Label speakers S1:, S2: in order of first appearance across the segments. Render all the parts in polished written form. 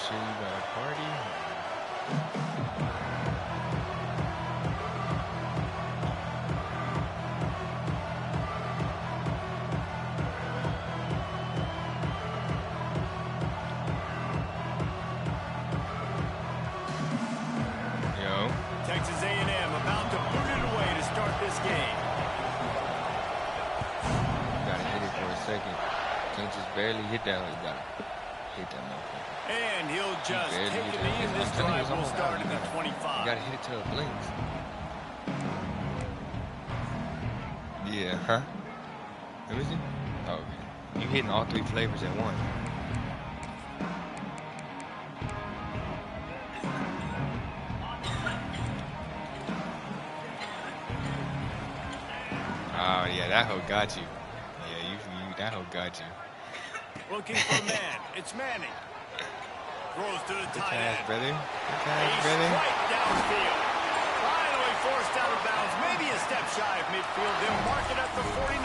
S1: sure you got a party. Yo.
S2: Texas A&M about to put it away to start this game.
S1: You gotta hit it for a second. Can't just barely hit that. You gotta hit that motherfucker.
S2: And he'll just
S1: barely
S2: take
S1: hit
S2: it
S1: that.
S2: in. This
S1: I'm telling you,
S2: drive
S1: it's
S2: will
S1: almost
S2: start
S1: out.
S2: in the
S1: You
S2: 25.
S1: gotta hit it till it blinks. Yeah, huh? Let me see. Oh, okay. You hitting all three flavors at once. Oh yeah, that hoe got you. Yeah, you that hoe got you.
S2: Looking for man. It's Manning. Throws to the
S1: Good
S2: tight
S1: pass,
S2: end.
S1: brother. Good pass,
S2: He's
S1: brother.
S2: right downfield. Finally forced out of bounds. Maybe a step shy of midfield. They'll mark it at the 49.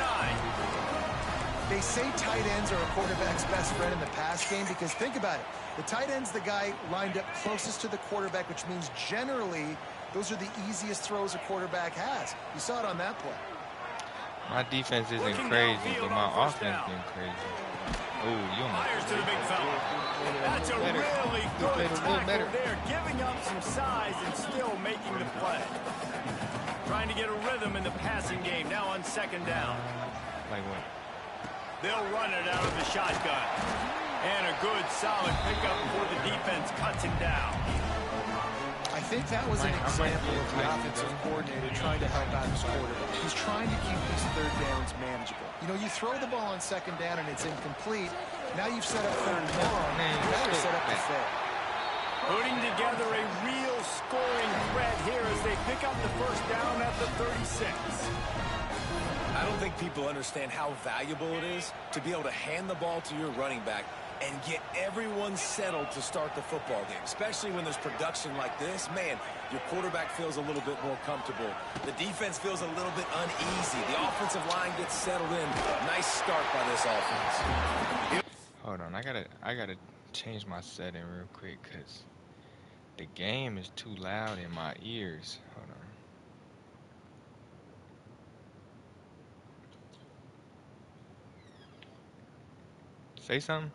S3: They say tight ends are a quarterback's best friend in the pass game because think about it. The tight end's the guy lined up closest to the quarterback, which means generally those are the easiest throws a quarterback has. You saw it on that play.
S1: My defense isn't
S2: Looking
S1: crazy,
S2: downfield
S1: but my
S2: on first
S1: offense
S2: down.
S1: been crazy. Oh, you almost
S2: Fires to the big fella. That's a
S1: better.
S2: really
S1: Just
S2: good
S1: played a little
S2: tackle
S1: better.
S2: there, giving up some size and still making the play. Trying to get a rhythm in the passing game, now on second down.
S1: Like what?
S2: They'll run it out of the shotgun. And a good, solid pickup before the defense cuts him down.
S3: I think that was an example of the offensive coordinator trying to help out his quarterback. He's trying to keep these third downs manageable. You know, you throw the ball on second down and it's incomplete. Now you've set up third and long. You better set up to fail.
S2: Putting together a real scoring threat here as they pick up the first down at the 36.
S4: I don't think people understand how valuable it is to be able to hand the ball to your running back and get everyone settled to start the football game, especially when there's production like this. Man, your quarterback feels a little bit more comfortable. The defense feels a little bit uneasy. The offensive line gets settled in. Nice start by this offense.
S1: Hold on, I gotta change my setting real quick because the game is too loud in my ears. Hold on. Say something.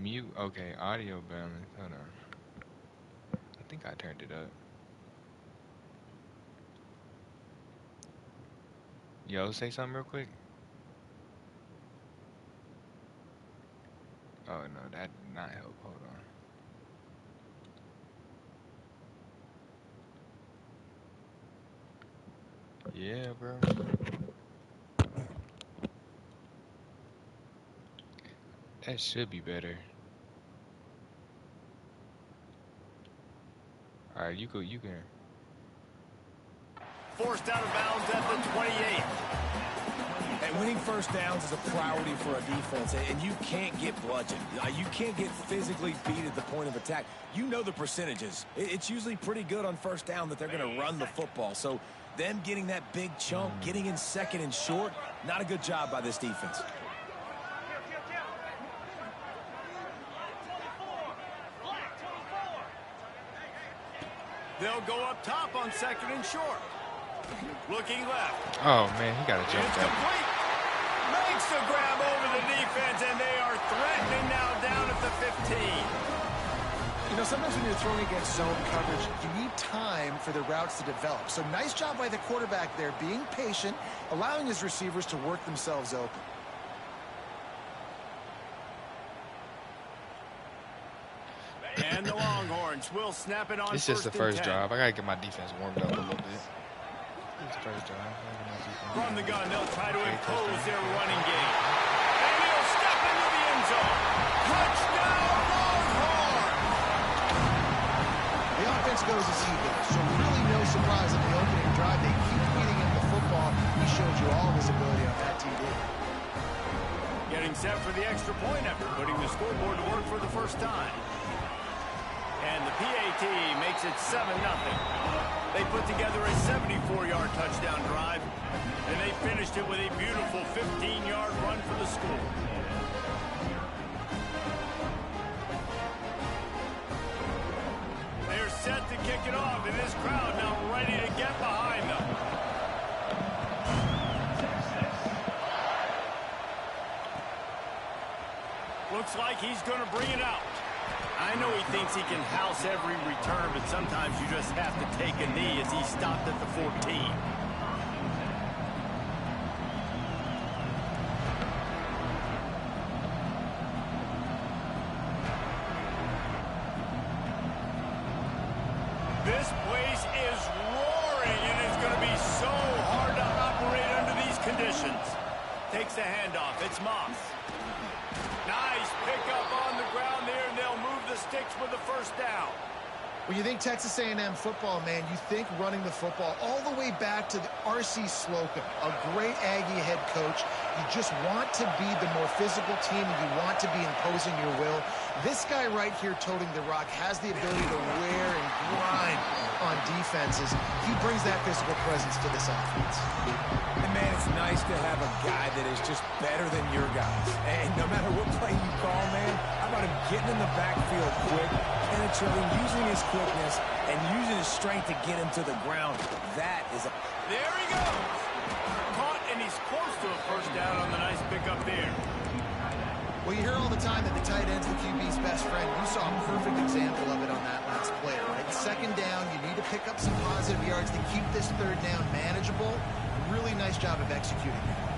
S1: Mute. Okay, audio balance. Hold on. I think I turned it up. Yo, say something real quick. Oh no, that did not help. Hold on. Yeah, bro. That should be better. All right, you can.
S2: Forced out of bounds at the 28.
S4: And winning first downs is a priority for a defense, and you can't get bludgeoned. You can't get physically beat at the point of attack. You know the percentages. It's usually pretty good on first down that they're going to run the football. So them getting that big chunk, getting in second and short, not a good job by this defense.
S2: They'll go up top on second and short. Looking left.
S1: Oh man, he got to jump
S2: It's
S1: that.
S2: complete. Makes the grab over the defense, and they are threatening now down at the 15.
S3: You know, sometimes when you're throwing against zone coverage, you need time for the routes to develop. So nice job by the quarterback there, being patient, allowing his receivers to work themselves open.
S2: And the Longhorns will snap it on
S1: It's just the first
S2: 10.
S1: drive. I gotta get my defense warmed up a little bit. It's the first drive.
S2: From the gun, they'll try to impose their running game. And he'll step into the end zone. Touchdown, Longhorns!
S3: The offense goes as he goes, so really no surprise in the opening drive. They keep feeding him the football. He showed you all his ability on that TV.
S2: Getting set for the extra point after putting the scoreboard to work for the first time. And the PAT makes it 7-0. They put together a 74-yard touchdown drive, and they finished it with a beautiful 15-yard run for the score. They're set to kick it off, and this crowd now ready to get behind them. Looks like he's going to bring it out. I know he thinks he can house every return, but sometimes you just have to take a knee as he stopped at the 14. This place is roaring, and it's going to be so hard to operate under these conditions. Takes the handoff. It's Moss. Nice pickup on the ground there, and they'll move the sticks with the first down.
S3: When you think Texas A&M football, man, you think running the football all the way back to the R.C. Slocum, a great Aggie head coach. You just want to be the more physical team, and you want to be imposing your will. This guy right here toting the rock has the ability to wear and grind on defenses. He brings that physical presence to this offense.
S4: And, man, it's nice to have a guy that is just better than your guys. And no matter what play you call, man, how about him getting in the backfield quick, penetrating, using his quickness, and using his strength to get him to the ground. That is a...
S2: There he goes. Caught, and he's close to a first down on the nice pickup there.
S3: Well, you hear all the time that the tight end's the QB's best friend. You saw a perfect example of it on that last play, right? Second down, you need to pick up some positive yards to keep this third down manageable. Really nice job of executing that.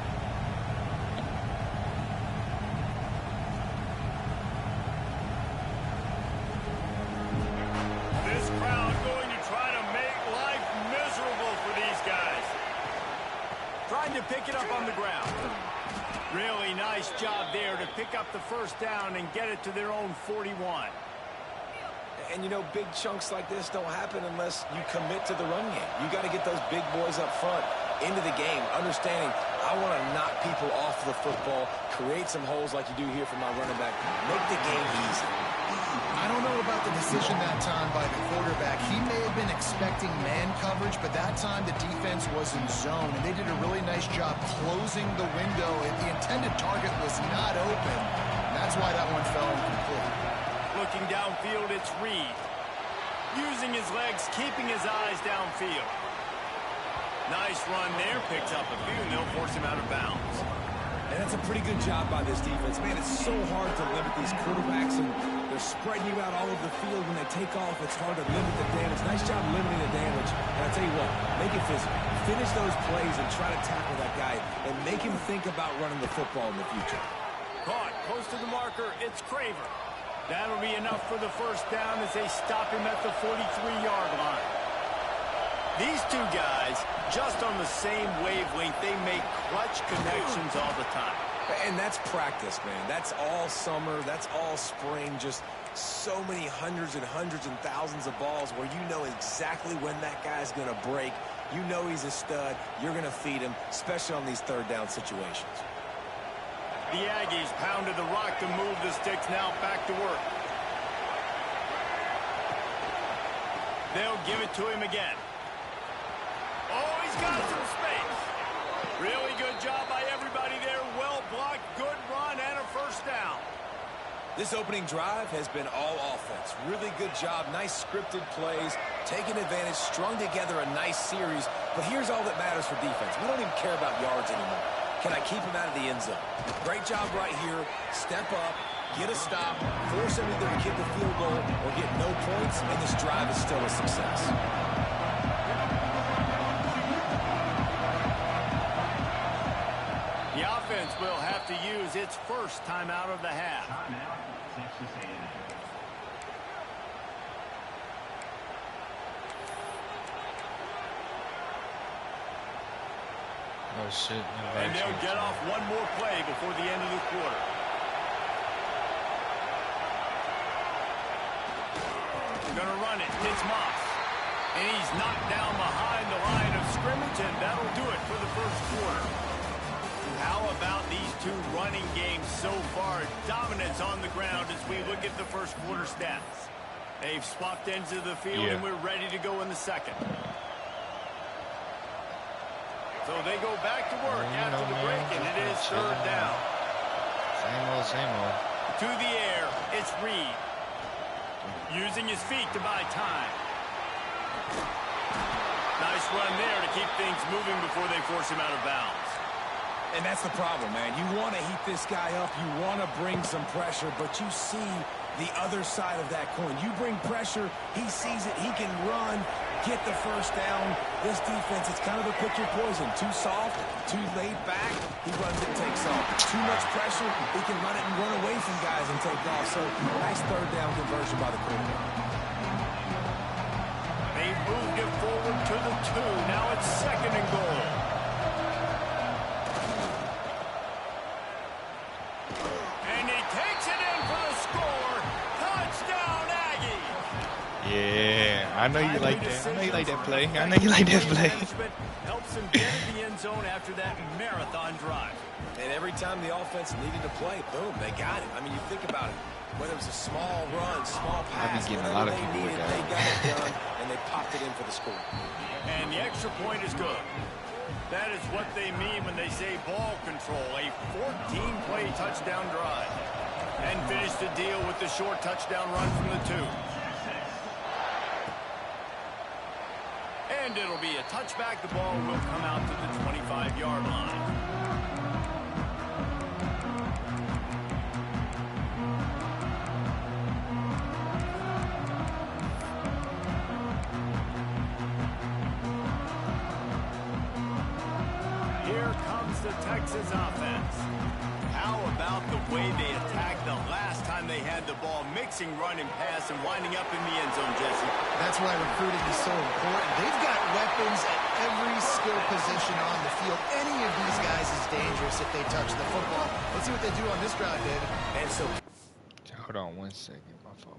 S2: This crowd going to try to make life miserable for these guys. Trying to pick it up on the ground. Really nice job there to pick up the first down and get it to their own 41.
S4: And, you know, big chunks like this don't happen unless you commit to the run game. You got to get those big boys up front into the game, understanding I want to knock people off the football, create some holes like you do here for my running back, make the game easy.
S3: I don't know about the decision that time by the quarterback. He may have been expecting man coverage, but that time the defense was in zone, and they did a really nice job closing the window. The intended target was not open. That's why that one fell incomplete.
S2: Looking downfield, it's Reed. Using his legs, keeping his eyes downfield. Nice run there, picks up a few, and they'll force him out of bounds.
S4: And that's a pretty good job by this defense. Man, it's so hard to limit these quarterbacks, and they're spreading you out all over the field. When they take off, it's hard to limit the damage. Nice job limiting the damage. And I'll tell you what, make it physical. Finish those plays and try to tackle that guy and make him think about running the football in the future.
S2: Caught, close to the marker, it's Craver. That'll be enough for the first down as they stop him at the 43-yard line. These two guys, just on the same wavelength, they make clutch connections all the time.
S4: And that's practice, man. That's all summer. That's all spring. Just so many hundreds and thousands of balls where you know exactly when that guy's going to break. You know he's a stud. You're going to feed him, especially on these third down situations.
S2: The Aggies pounded the rock to move the sticks, now back to work. They'll give it to him again. Oh, he's got some space. Really good job by everybody there. Well blocked, good run, and a first down.
S4: This opening drive has been all offense. Really good job. Nice scripted plays, taking advantage, strung together a nice series. But here's all that matters for defense. We don't even care about yards anymore. Can I keep him out of the end zone? Great job right here. Step up, get a stop, force him either to kick a field goal or get no points, and this drive is still a success.
S2: The offense will have to use its first timeout of the half.
S1: Oh, shit.
S2: And they'll get off one more play before the end of the quarter. They're going to run it. It's Moss. And he's knocked down behind the line of scrimmage, and that'll do it for the first quarter. How about these two running games so far? Dominance on the ground as we look at the first quarter stats. They've swapped ends of the field, and we're ready to go in the second. So they go back to work after the break, and it is third down.
S1: Same old, same old.
S2: To the air, it's Reed. Using his feet to buy time. Nice run there to keep things moving before they force him out of bounds.
S4: And that's the problem, man. You want to heat this guy up. You want to bring some pressure, but you see the other side of that coin. You bring pressure, he sees it, he can run, get the first down. This defense, it's kind of a pick your poison. Too soft, too laid back, he runs it and takes off. Too much pressure, he can run it and run away from guys and take off. So, nice third down conversion by the quarterback.
S2: They moved it forward to the 2. Now it's second and goal. And he takes it in for the score. Touchdown, Aggie.
S1: Yeah, I know you like that. I know you like that play. I know you like that play.
S2: Helps him get in the end zone after that marathon drive.
S4: And every time the offense needed to play, boom, they got it. I mean, you think about it. Whether it was a small run, small pass,
S1: I've been getting a lot of people with that.
S4: They got it done, and they popped it in for the score.
S2: And the extra point is good. That is what they mean when they say ball control. A 14-play touchdown drive. And finish the deal with the short touchdown run from the 2. And it'll be a touchback. The ball will come out to the 25-yard line. Here comes the Texas offense. How about the way they attacked the last time they had the ball, mixing run and pass and winding up in the end zone, Jesse?
S3: That's why recruiting is so important. They've got weapons at every skill position on the field. Any of these guys is dangerous if they touch the football. Let's see what they do on this drive, David.
S4: And so,
S1: Hold on 1 second. My fault.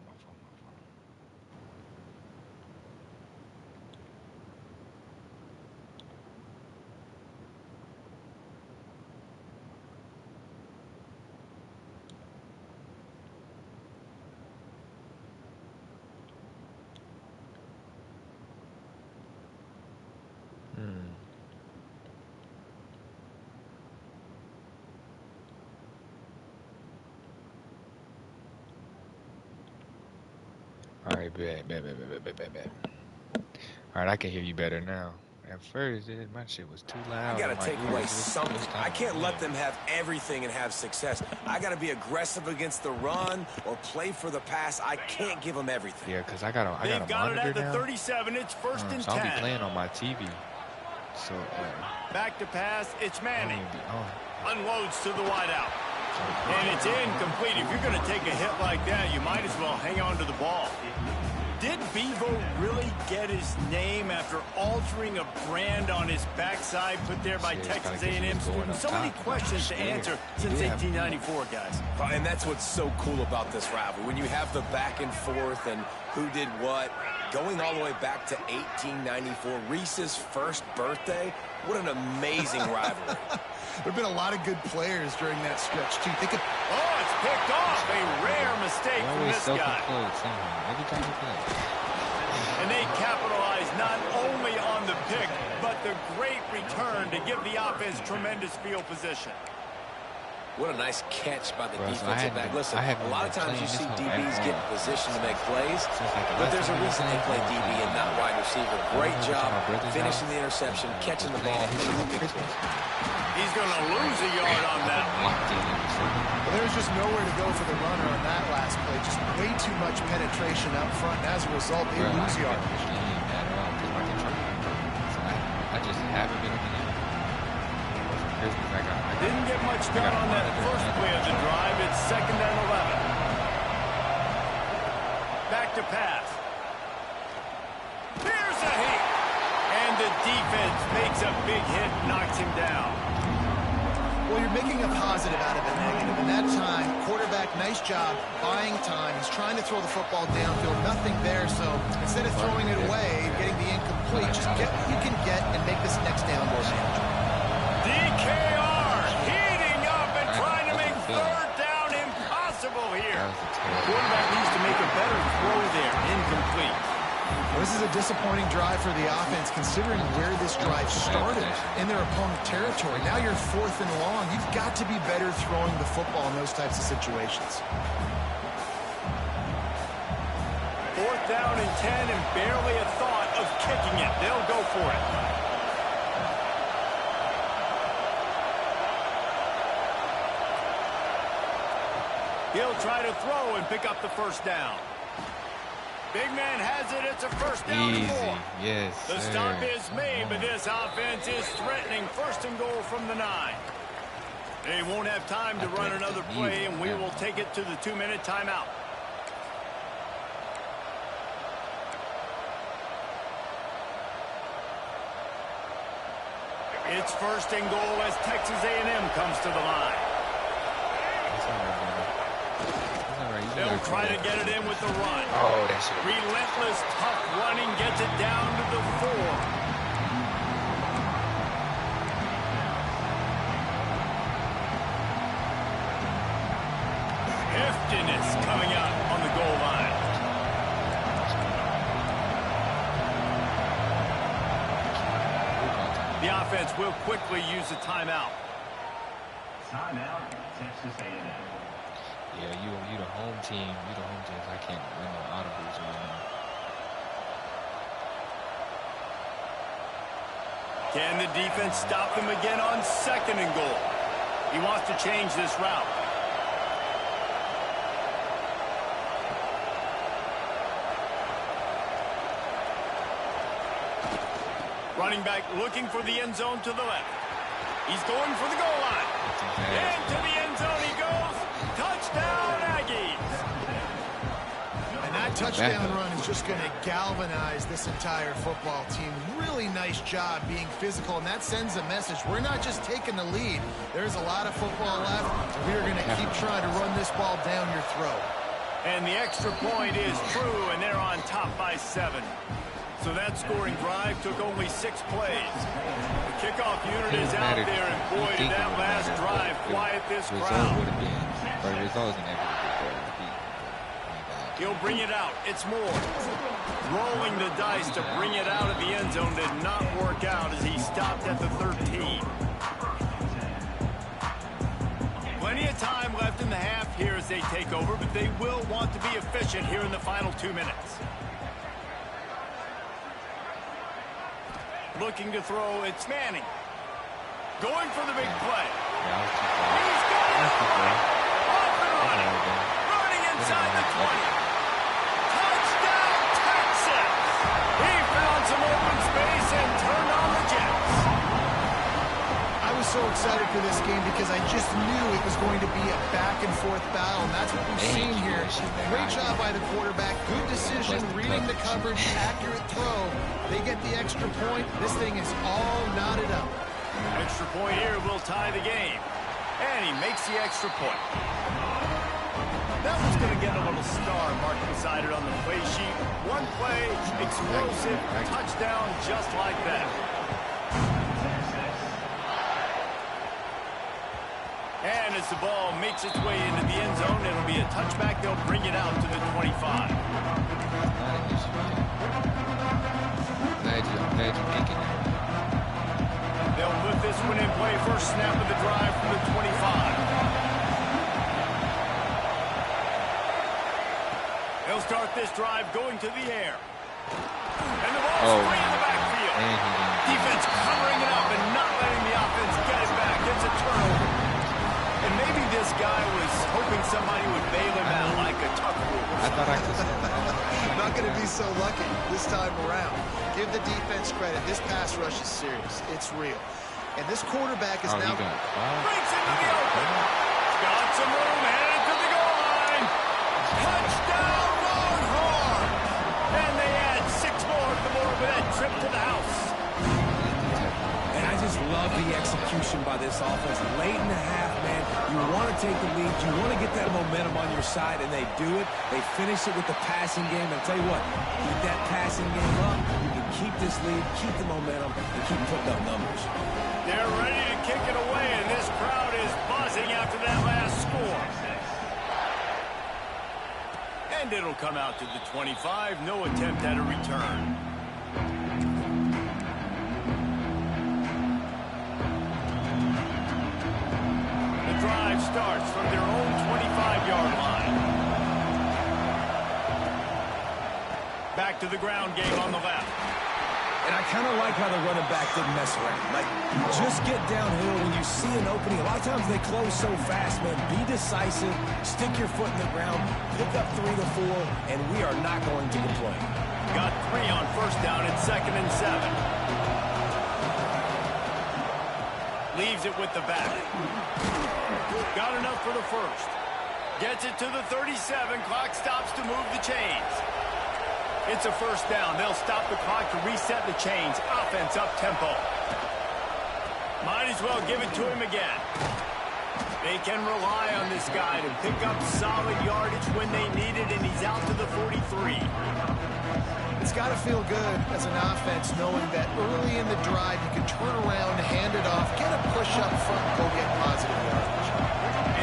S1: All right, bet. All right, I can hear you better now. At first, my shit was too loud.
S4: I got to
S1: My
S4: take
S1: ears
S4: away
S1: was
S4: something. I can't let
S1: yeah.
S4: them have everything and have success. I got to be aggressive against the run or play for the pass. I can't give them everything.
S1: Yeah, because I got a
S2: They've got it
S1: monitor
S2: at the
S1: now.
S2: 37. It's first and
S1: So I'll
S2: 10.
S1: be playing on my TV. So,
S2: Back to pass. It's
S1: I don't
S2: Manning.
S1: even be on.
S2: Unloads to the wideout. And it's incomplete. If you're going to take a hit like that, you might as well hang on to the ball. Did Bevo really get his name after altering a brand on his backside put there by
S1: Shit,
S2: Texas
S1: gotta get
S2: A&M
S1: you going
S2: students?
S1: up
S2: So many
S1: top.
S2: questions to
S1: Yeah.
S2: answer since
S1: Yeah.
S2: 1894, guys.
S4: And that's what's so cool about this rivalry. When you have the back and forth and who did what, going all the way back to 1894, Reese's first birthday, what an amazing rivalry.
S3: There have been a lot of good players during that stretch, too. Think of
S2: Oh, it's picked off. A rare mistake from
S1: Always
S2: this guy.
S1: self-employed somehow. Every time he plays.
S2: And they capitalize not only on the pick, but the great return to give the offense tremendous field position.
S4: What a nice catch by the
S1: Bro, so
S4: defensive back. Listen,
S1: I haven't
S4: a lot of
S1: been
S4: times you see
S1: playing this
S4: DBs
S1: one
S4: get
S1: at
S4: in position to make plays,
S1: Since like the
S4: but
S1: last
S4: there's a
S1: time we
S4: reason they
S1: played,
S4: play DB and not wide receiver. Great
S1: I
S4: job
S1: went to my brother's
S4: finishing
S1: house.
S4: the interception, catching the ball, and the big
S1: Christmas.
S2: He's going to lose a yard on that one.
S1: Locked in.
S3: Well, there's just nowhere to go for the runner on that last play. Just way too much penetration up front. And as a result, they
S1: Bro,
S3: lose
S1: I
S3: yard.
S1: can't bad at all because my controller. So I just haven't been on the game. For Christmas, I got
S2: Didn't get much done on that first play of the drive. It's second and 11. Back to pass. Here's a hit. And the defense makes a big hit, knocks him down.
S3: Well, you're making a positive out of a negative. And that time, quarterback, nice job buying time. He's trying to throw the football downfield. Nothing there. So instead of throwing it away, getting the incomplete, just get what you can get and make this next down more manageable.
S2: DKR heating up and trying to make third down impossible here.
S1: That was a terrible.
S2: Quarterback needs to make a better throw there. Incomplete.
S3: Well, this is a disappointing drive for the offense, considering where this drive started in their opponent territory. Now you're 4th and long. You've got to be better throwing the football in those types of situations.
S2: 4th down and 10, and barely a thought of kicking it. They'll go for it. He'll try to throw and pick up the first down. Big man has it. It's a first down and 4.
S1: Yes,
S2: The stop is made, but this offense is threatening 1st and goal from the 9. They won't have time to run another play, and we will take it to the 2-minute timeout. It's 1st and goal as Texas A&M comes to the line. They'll try to get it in with the run.
S1: Oh, that's it.
S2: Relentless, tough running gets it down to the 4. Heftiness coming out on the goal line. The offense will quickly use a timeout.
S5: Timeout, Texas A&M.
S1: Yeah, you the home team. You the home team. I can't win no audibles or anything.
S2: Can the defense stop them again on 2nd and goal? He wants to change this route. Running back looking for the end zone to the left. He's going for the goal line. Into the end zone he goes. Touchdown, Aggies.
S3: And that touchdown run is just going to galvanize this entire football team. Really nice job being physical, and that sends a message. We're not just taking the lead. There's a lot of football left, and we are going to keep trying to run this ball down your throat.
S2: And the extra point is true, and they're on top by 7. So that scoring drive took only 6 plays. The kickoff unit is out there, and boy, did that last drive quiet this crowd. He'll bring it out. It's Moore. Rolling the dice to bring it out of the end zone did not work out as he stopped at the 13. Plenty of time left in the half here as they take over, but they will want to be efficient here in the final 2 minutes. Looking to throw, it's Manning. Going for the big play. He's got it! Off and running. Running inside the 20. Touchdown, Texas! He found some open space and turned on the Jets.
S3: I was so excited for this game because I just knew it was going to be a back-and-forth battle, and that's what we've seen here. Great job by the quarterback. Good decision, reading the coverage, accurate throw. They get the extra point. This thing is all knotted up.
S2: Extra point here will tie the game. And he makes the extra point. That one's going to get a little star marked beside it on the play sheet. One play, explosive, touchdown just like that. And as the ball makes its way into the end zone, it'll be a touchback. They'll bring it out to the 25.
S1: Glad you're making it.
S2: They'll put this one in play. First snap of the drive from the 25. They'll start this drive going to the air. And the ball's free in the backfield. Defense covering it up and not letting the offense get it back. It's a turnover. And maybe this guy was hoping somebody would bail him out like a tuck rule.
S1: I thought I could.
S3: Not going to be so lucky this time around. Give the defense credit. This pass rush is serious. It's real. And this quarterback is now...
S2: Breaks into the open. Got some room, headed to the goal line. Touchdown, Longhorn. And they add 6 more to the board with that trip to the house.
S4: And I just love the execution by this offense. Late in the half, man, you want to take the lead. You want to get that momentum on your side, and they do it. They finish it with the passing game. And I'll tell you what, keep that passing game up. You can keep this lead, keep the momentum, and keep putting up numbers.
S2: They're ready to kick it away, and this crowd is buzzing after that last score. And it'll come out to the 25. No attempt at a return. starts from their own 25-yard line. Back to the ground game on the left.
S4: And I kind of like how the running back didn't mess around. Like, just get downhill when you see an opening. A lot of times they close so fast, man. Be decisive, stick your foot in the ground, pick up 3 to 4, and we are not going to complain.
S2: Got 3 on first down and 2nd and 7. Leaves it with the back. Got enough for the first. Gets it to the 37. Clock stops to move the chains. It's a first down. They'll stop the clock to reset the chains. Offense up tempo. Might as well give it to him again. They can rely on this guy to pick up solid yardage when they need it, and he's out to the 43.
S3: It's got to feel good as an offense knowing that early in the drive you can turn around, hand it off, get a push up front, and go get positive yardage.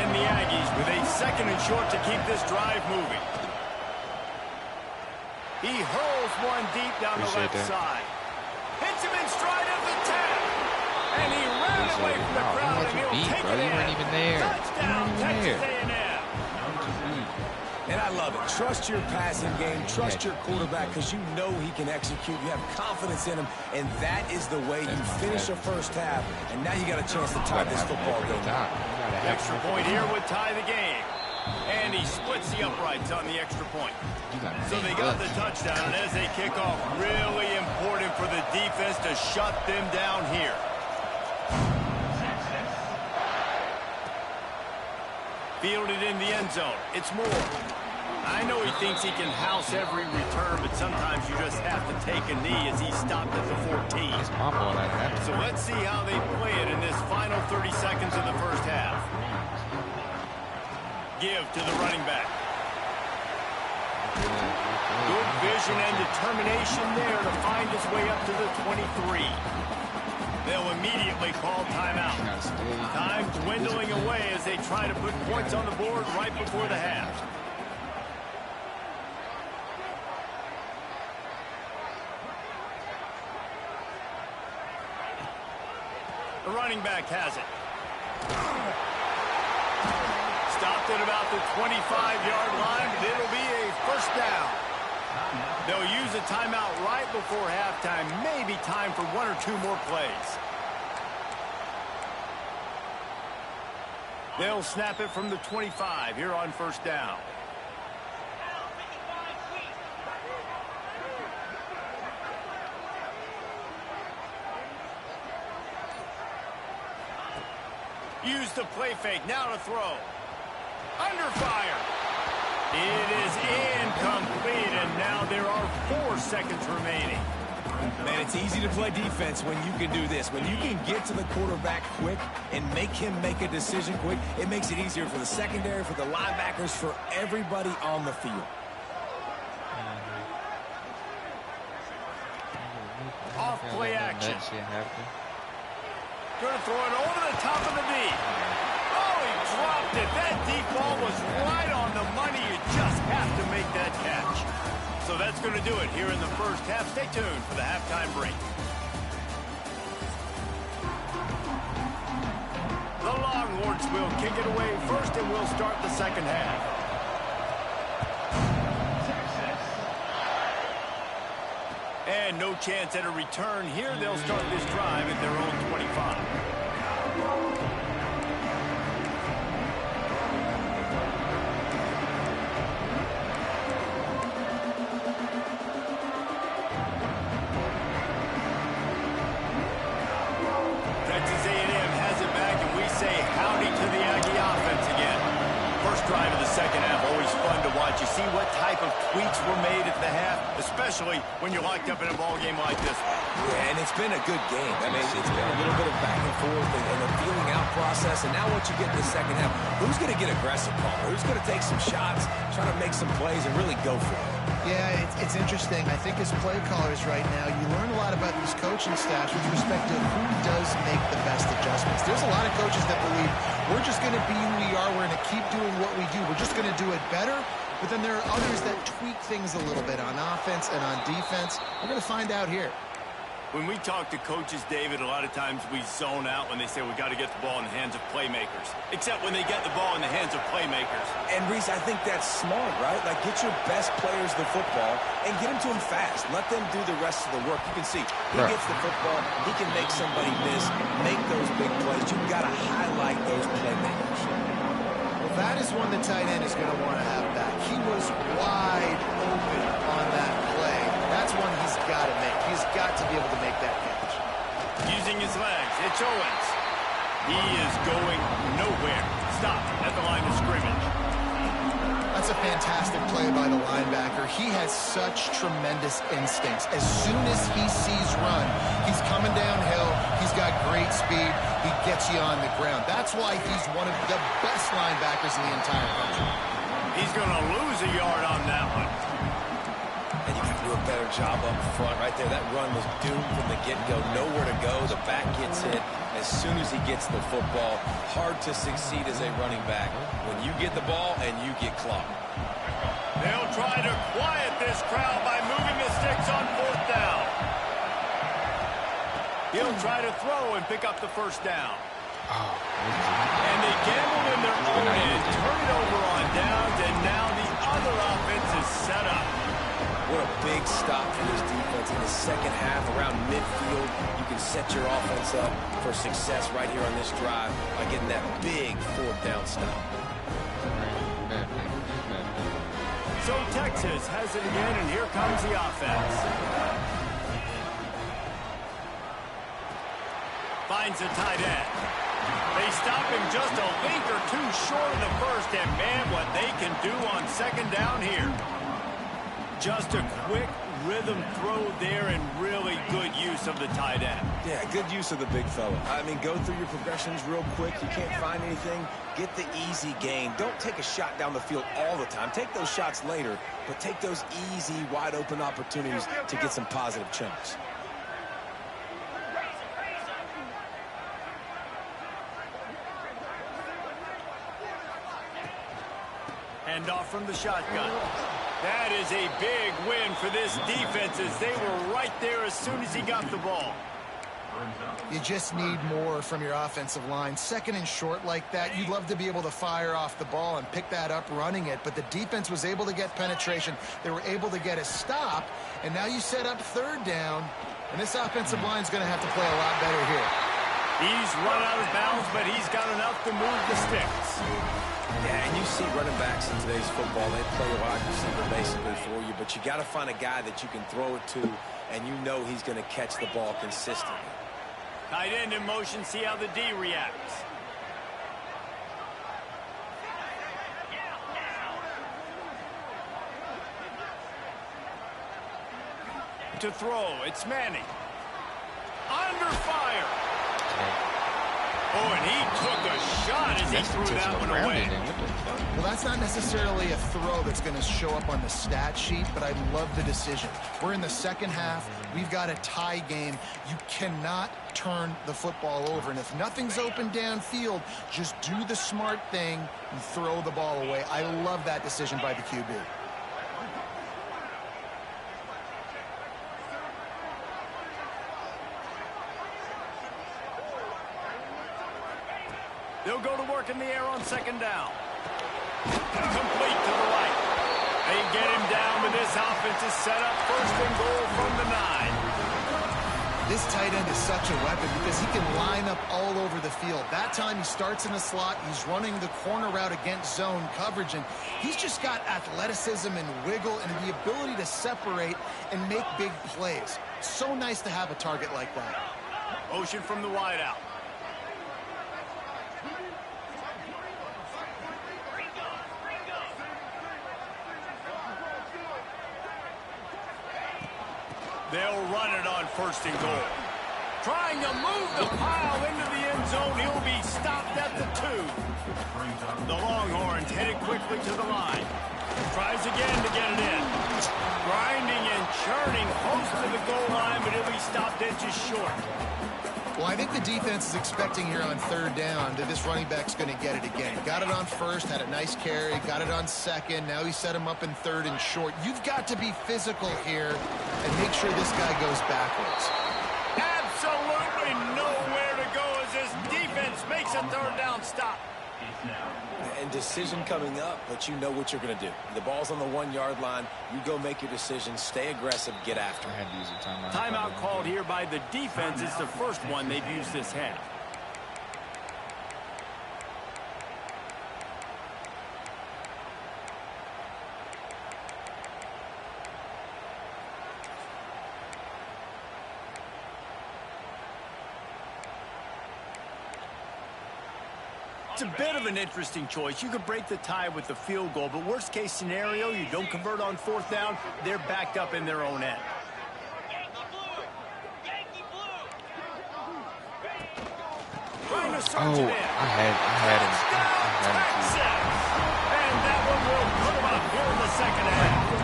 S2: And the Aggies with a 2nd and short to keep this drive moving. He hurls one deep down the left side. Hits him in stride of the 10. And he ran away from the crowd, and he'll take it in.
S1: You weren't even there.
S2: Touchdown, Texas A&M.
S4: And I love it. Trust your passing game. Trust your quarterback because you know he can execute. You have confidence in him, and that is the way you finish a first half. And now you got a chance to tie this football game.
S2: Extra point here would tie the game. And he splits the uprights on the extra point. So they got the touchdown, and as they kick off, really important for the defense to shut them down here. Fielded in the end zone. It's Moore. I know he thinks he can house every return, but sometimes you just have to take a knee as he stopped at the 14. So let's see how they play it in this final 30 seconds of the first half. Give to the running back. Good vision and determination there to find his way up to the 23. They'll immediately call timeout. Time dwindling away as they try to put points on the board right before the half. The running back has it. Stopped at about the 25-yard line, but it'll be a first down. They'll use a timeout right before halftime. Maybe time for 1 or 2 more plays. They'll snap it from the 25 here on first down. Use the play fake. Now to throw. Under fire. It is incomplete, and now there are 4 seconds remaining.
S4: Man, it's easy to play defense when you can do this. When you can get to the quarterback quick and make him make a decision quick, it makes it easier for the secondary, for the linebackers, for everybody on the field.
S2: Off play action. Going to throw it over the top of the knee. Oh, he dropped it. That deep ball was right on the money. You just have to make that catch. So that's going to do it here in the first half. Stay tuned for the halftime break. The Longhorns will kick it away first, and we'll start the second half. And no chance at a return here. They'll start this drive at their own 25. Texas A&M has it back, and we say howdy to the Aggie offense again. First drive of the second half, always fun to watch. You see what type of tweaks were made at the half, especially when you're locked up in a ball game like this one.
S4: Yeah, and it's been a good game. I mean, it's been a little bit of back and forth and a feeling out process. And now once you get in the second half, who's going to get aggressive, Palmer? Who's going to take some shots, try to make some plays, and really go for it?
S3: Yeah, it's interesting. I think as play callers right now, you learn a lot about these coaching staffs with respect to who does make the best adjustments. There's a lot of coaches that believe we're just going to be who we are. We're going to keep doing what we do. We're just going to do it better. But then there are others that tweak things a little bit on offense and on defense. We're going to find out here.
S2: When we talk to coaches, David, a lot of times we zone out when they say we got to get the ball in the hands of playmakers, except when they get the ball in the hands of playmakers.
S4: And, Reese, I think that's smart, right? Like, get your best players the football and get them to them fast. Let them do the rest of the work. You can see, he gets the football, he can make somebody miss, make those big plays. You've got to highlight those playmakers.
S3: Well, that is one the tight end is going to want to have back. He was wide open on that play. That's one he's got to make. He's got to be able to make that catch.
S2: Using his legs, it's Owens. He is going nowhere. Stop at the line of scrimmage.
S3: That's a fantastic play by the linebacker. He has such tremendous instincts. As soon as he sees run, he's coming downhill. He's got great speed. He gets you on the ground. That's why he's one of the best linebackers in the entire country.
S2: He's going to lose a yard on that one.
S4: And you can do a better job up front right there. That run was doomed from the get-go. Nowhere to go. The back gets hit as soon as he gets the football. Hard to succeed as a running back when you get the ball and you get clocked.
S2: They'll try to quiet this crowd by moving the sticks on 4th down. He'll try to throw and pick up the first down. And they gamble in their own end, turn it over on downs, and now the other offense is set up.
S4: What a big stop for this defense in the second half around midfield. You can set your offense up for success right here on this drive by getting that big 4th down stop.
S2: So Texas has it again, and here comes the offense. Finds a tight end. They stop him just a link or two short of the first, and man, what they can do on 2nd down here. Just a quick rhythm throw there and really good use of the tight end.
S4: Yeah, good use of the big fella. I mean, go through your progressions real quick. You can't find anything. Get the easy gain. Don't take a shot down the field all the time. Take those shots later, but take those easy, wide-open opportunities to get some positive chunks.
S2: Hand off from the shotgun. That is a big win for this defense as they were right there as soon as he got the ball.
S3: You just need more from your offensive line. 2nd and short like that, you'd love to be able to fire off the ball and pick that up running it, but the defense was able to get penetration. They were able to get a stop, and now you set up 3rd down, and this offensive line is going to have to play a lot better here.
S2: He's run out of bounds, but he's got enough to move the sticks.
S4: Yeah, and you see running backs in today's football, they play a wide receiver basically for you, but you got to find a guy that you can throw it to, and you know he's going to catch the ball consistently.
S2: Tight end in motion, see how the D reacts. To throw, it's Manning. Under fire. Oh, and he took a shot as he threw that one away.
S3: Well, that's not necessarily a throw that's going to show up on the stat sheet, but I love the decision. We're in the 2nd half. We've got a tie game. You cannot turn the football over. And if nothing's open downfield, just do the smart thing and throw the ball away. I love that decision by the QB.
S2: They'll go to work in the air on 2nd down. Complete to the right. They get him down with this offense is set up 1st and goal from the 9.
S3: This tight end is such a weapon because he can line up all over the field. That time he starts in the slot. He's running the corner route against zone coverage, and he's just got athleticism and wiggle and the ability to separate and make big plays. So nice to have a target like that.
S2: Motion from the wide out. They'll run it on 1st and goal. Trying to move the pile into the end zone. He'll be stopped at the 2. The Longhorns headed quickly to the line. Tries again to get it in. Grinding and churning close to the goal line, but he'll be stopped inches short.
S3: Well, I think the defense is expecting here on 3rd down that this running back's going to get it again. Got it on 1st, had a nice carry, got it on 2nd. Now he set him up in 3rd and short. You've got to be physical here and make sure this guy goes backwards.
S2: makes a third down stop.
S5: It's now.
S4: And decision coming up, but you know what you're going to do. The ball's on the 1-yard line. You go make your decision. Stay aggressive. Get after
S1: I
S4: it.
S1: had to use a timeout.
S2: Timeout called here by the defense. It's the first one they've used this half. It's a bit of an interesting choice. You could break the tie with the field goal, but worst case scenario, you don't convert on fourth down, they're backed up in their own end. Trying to surge it in.
S1: I had him.
S2: Texas! And that one will come up here in the second half.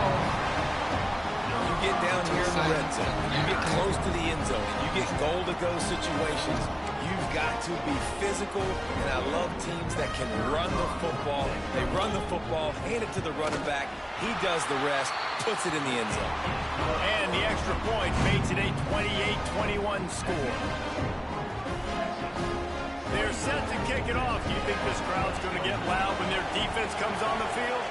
S4: You get down here in the red zone. You get close to the end zone. And you get goal-to-go situations. You've got to be physical, and I love teams that can run the football. They run the football, hand it to the running back. He does the rest, puts it in the end zone.
S2: And the extra point makes it a 28-21 score. They're set to kick it off. Do you think this crowd's going to get loud when their defense comes on the field?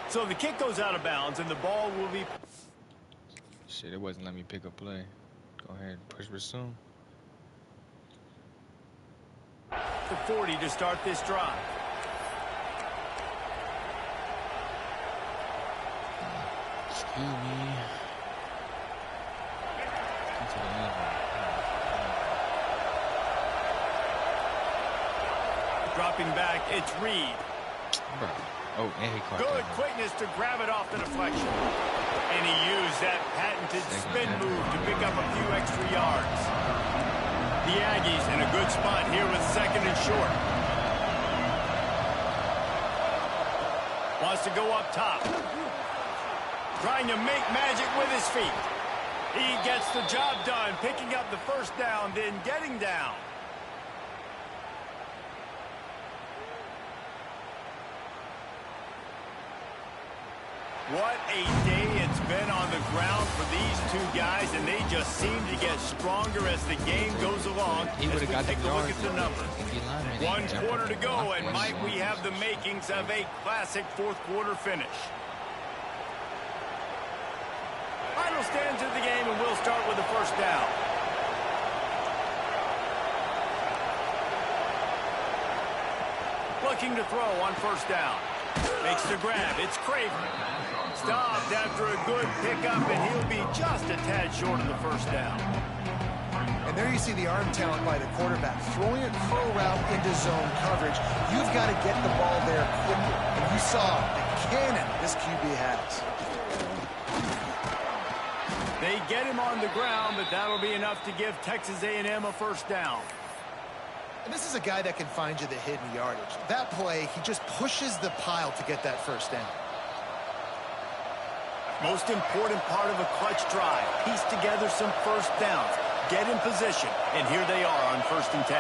S2: So the kick goes out of bounds, and the ball will be...
S1: Shit, it wasn't letting me pick a play. Go ahead, push resume.
S2: For 40 to start this drive.
S1: Excuse me. Into the end zone.
S2: Dropping back, it's Reed.
S1: Bro. Oh, and he caught
S2: Good
S1: that.
S2: quickness to grab it off the deflection. And he used that patented spin move to pick up a few extra yards. The Aggies in a good spot here with second and short. Wants to go up top. Trying to make magic with his feet. He gets the job done, picking up the first down, then getting down. What a day it's been on the ground for these two guys, and they just seem to get stronger as the game goes along.
S1: He would have got
S2: take
S1: the
S2: a look
S1: yards.
S2: at the numbers. One quarter to go, and might we have the makings of a classic fourth quarter finish. Final stands of the game, and we'll start with the first down. Looking to throw on first down. Makes the grab. It's Craver. Stopped after a good pickup, and he'll be just a tad short of the first down.
S3: And there you see the arm talent by the quarterback. Throwing a curl route into zone coverage, you've got to get the ball there quickly. And you saw the cannon this QB has.
S2: They get him on the ground, but that'll be enough to give Texas A&M a first down.
S3: And this is a guy that can find you the hidden yardage. That play, he just pushes the pile to get that first down.
S2: Most important part of a clutch drive. Piece together some first downs. Get in position. And here they are on 1st and 10.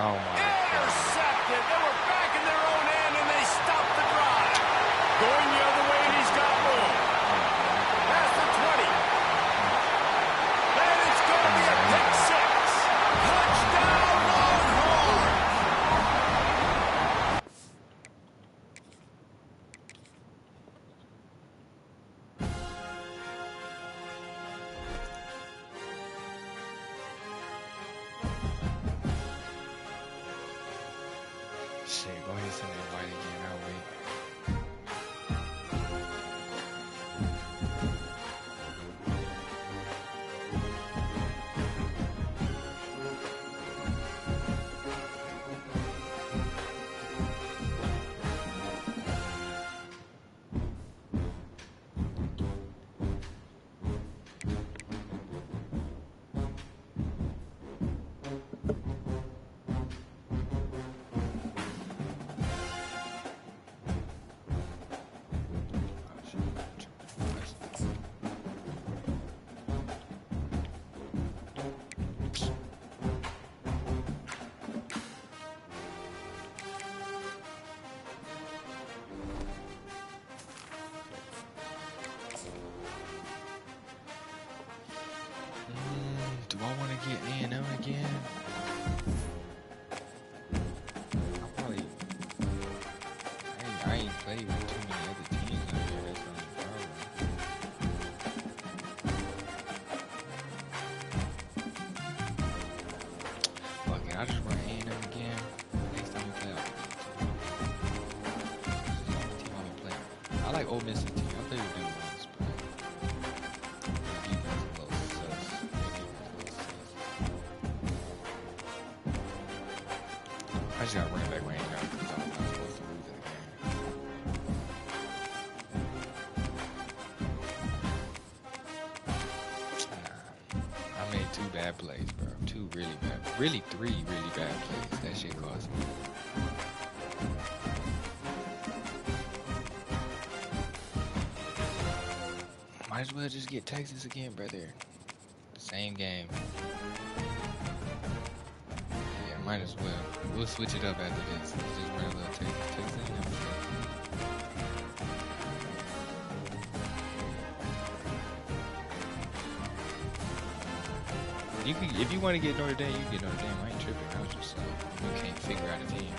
S1: Oh, my God.
S2: Intercepted. They were back in their own end, and they stopped the drive. Going the other way, and he's got room. Past the 20. And it's going to be a pick six. Touchdown, Longhorns.
S1: Shit, go ahead and send that white again. I'll wait. I want to get A&M again? I ain't played with too many other teams out here. That's the only problem. Fuck it, I just run A&M again. Next time we play, I'll team I'm gonna play. I like Ole Miss's team. I play with them once, but their defense is a little sus. I just got running back range out because I'm not supposed to lose that game. Nah, I made 2 bad plays, bro. 2 really bad. Really 3 really bad plays. That shit cost me. Might as well just get Texas again, brother. The same game. Yeah, might as well. We'll switch it up after this. Let's just run a little Texas A&M. You can, if you want to get Notre Dame, you can get Notre Dame. I ain't tripping. I was just you can't figure out a team.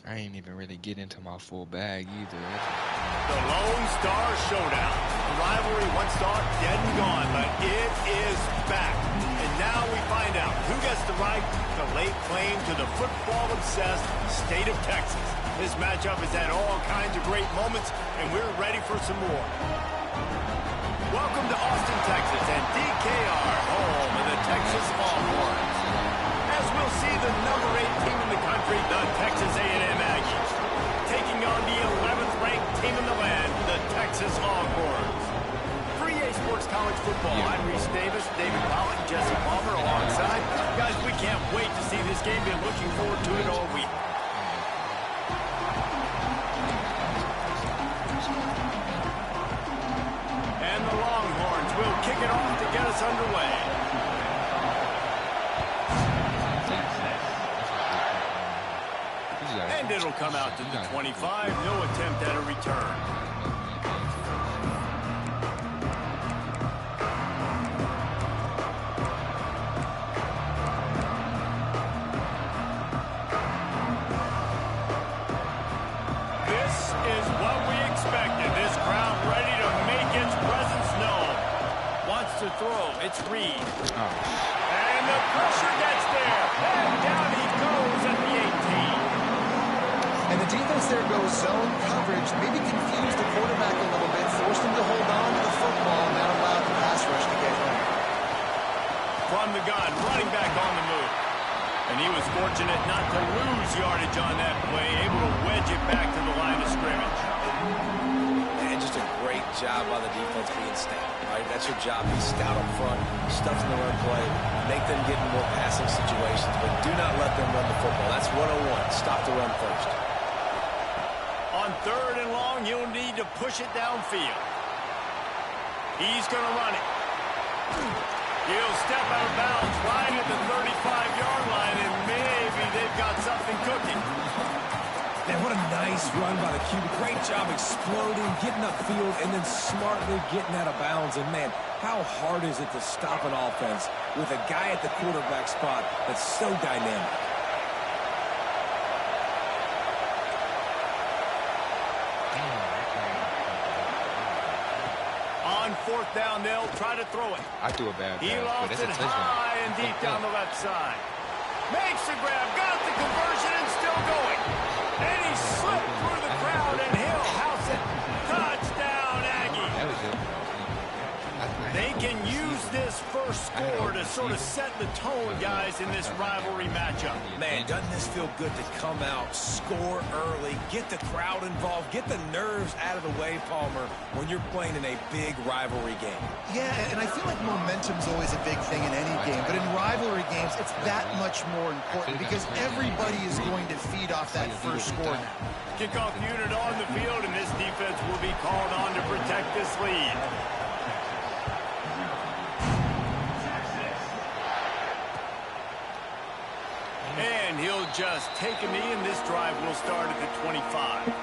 S1: I ain't even really get into my full bag either.
S2: The Lone Star Showdown. The rivalry once thought dead and gone, but it is back. And now we find out who gets the right to lay claim to the football-obsessed state of Texas. This matchup has had all kinds of great moments, and we're ready for some more. Welcome to Austin, Texas, and DKR, home of the Texas Longhorns. As we'll see the number 8 team in the country, the Texas A&M Aggies, taking on the 11th ranked team in the land, the Texas Longhorns. For EA Sports College Football, I'm Reese Davis, David Pollock, Jesse Palmer alongside. Guys, we can't wait to see this game. Been looking forward to it all week. And the Longhorns will kick it off to get us underway. And it'll come out to the 25. No attempt at a return. This is what we expected. This crowd ready to make its presence known. Wants to throw. It's Reed. And the pressure gets there. And down he goes at the 18.
S3: And the defense there goes zone coverage, maybe confused the quarterback a little bit, forced him to hold on to the football, and now allowed the pass rush to get home.
S2: From the gun, running back on the move. And he was fortunate not to lose yardage on that play, able to wedge it back to the line of scrimmage.
S4: And just a great job by the defense being stout, right? That's your job. Be stout up front, stuff in the run play, make them get in more passing situations, but do not let them run the football. That's 101. Stop the run first.
S2: On 3rd and long, you'll need to push it downfield. He's going to run it. He'll step out of bounds right at the 35-yard line, and maybe they've got something cooking.
S4: Man, what a nice run by the QB. Great job exploding, getting upfield, and then smartly getting out of bounds. And, man, how hard is it to stop an offense with a guy at the quarterback spot that's so dynamic?
S2: On 4th down, they'll try to throw it.
S1: I threw a bad
S2: He
S1: pass, but
S2: lost
S1: that's a
S2: it
S1: touchdown.
S2: high and deep down the left side. Makes the grab, got the conversion, and still going. And he slipped through the crowd, and he'll house it. Touchdown, Aggie.
S1: That was it.
S2: They can use this first score to sort of set the tone, guys, in this rivalry matchup.
S4: Man, doesn't this feel good to come out, score early, get the crowd involved, get the nerves out of the way, Palmer, when you're playing in a big rivalry game?
S3: Yeah, and I feel like momentum's always a big thing in any game, but in rivalry games, it's that much more important because everybody is going to feed feed off that first score now.
S2: Kickoff unit on the field, and this defense will be called on to protect this lead. And he'll just take a knee, and this drive will start at the 25.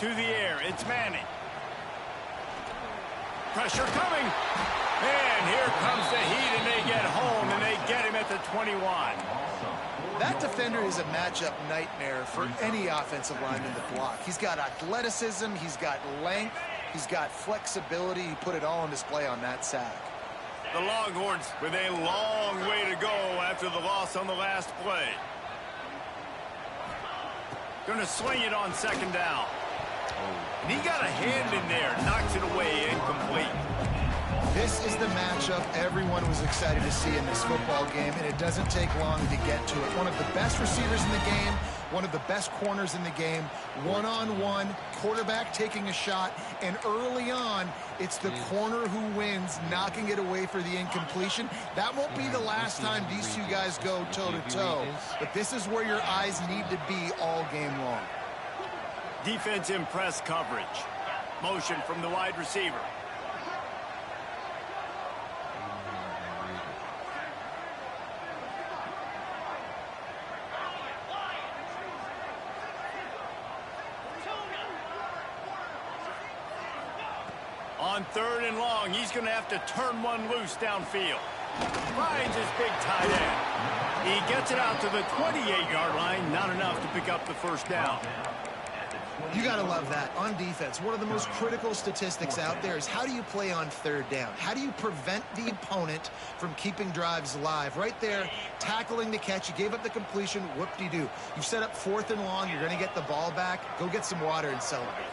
S2: To the air, it's Manning. Pressure coming. And here comes the heat, and they get home, and they get him at the 21.
S3: That defender is a matchup nightmare for any offensive lineman to block. He's got athleticism, he's got length, he's got flexibility. He put it all on display on that sack.
S2: The Longhorns with a long way to go after the loss on the last play. Going to swing it on second down. And he got a hand in there, knocks it away, incomplete.
S3: This is the matchup everyone was excited to see in this football game, and it doesn't take long to get to it. One of the best receivers in the game, one of the best corners in the game, one-on-one, quarterback taking a shot, and early on, it's the corner who wins, knocking it away for the incompletion. That won't be the last time these two guys go toe-to-toe, but this is where your eyes need to be all game long.
S2: Defense in press coverage. Motion from the wide receiver. On third and long, he's going to have to turn one loose downfield. Finds his big tight end. He gets it out to the 28-yard line. Not enough to pick up the first down.
S3: You got to love that. On defense, one of the most critical statistics out there is how do you play on third down? How do you prevent the opponent from keeping drives alive? Right there, tackling the catch. You gave up the completion. Whoop-de-doo. You've set up fourth and long. You're going to get the ball back. Go get some water and celebrate.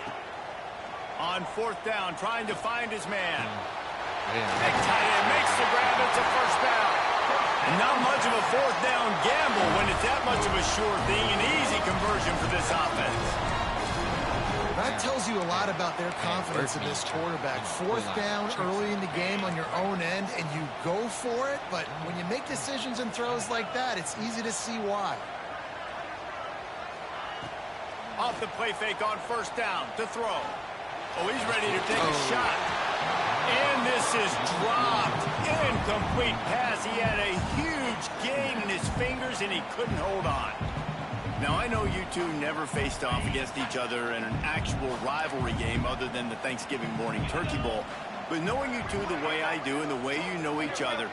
S2: On fourth down, trying to find his man. Big tight end makes the grab. It's a first down. And not much of a fourth down gamble when it's that much of a sure thing. An easy conversion for this offense.
S3: That tells you a lot about their confidence in this quarterback. Fourth down early in the game on your own end, and you go for it, but when you make decisions and throws like that, it's easy to see why.
S2: Off the play fake on first down to throw. Oh, he's ready to take a shot. And this is dropped. Incomplete pass. He had a huge gain in his fingers, and he couldn't hold on. Now, I know you two never faced off against each other in an actual rivalry game other than the Thanksgiving morning Turkey Bowl. But knowing you two the way I do and the way you know each other,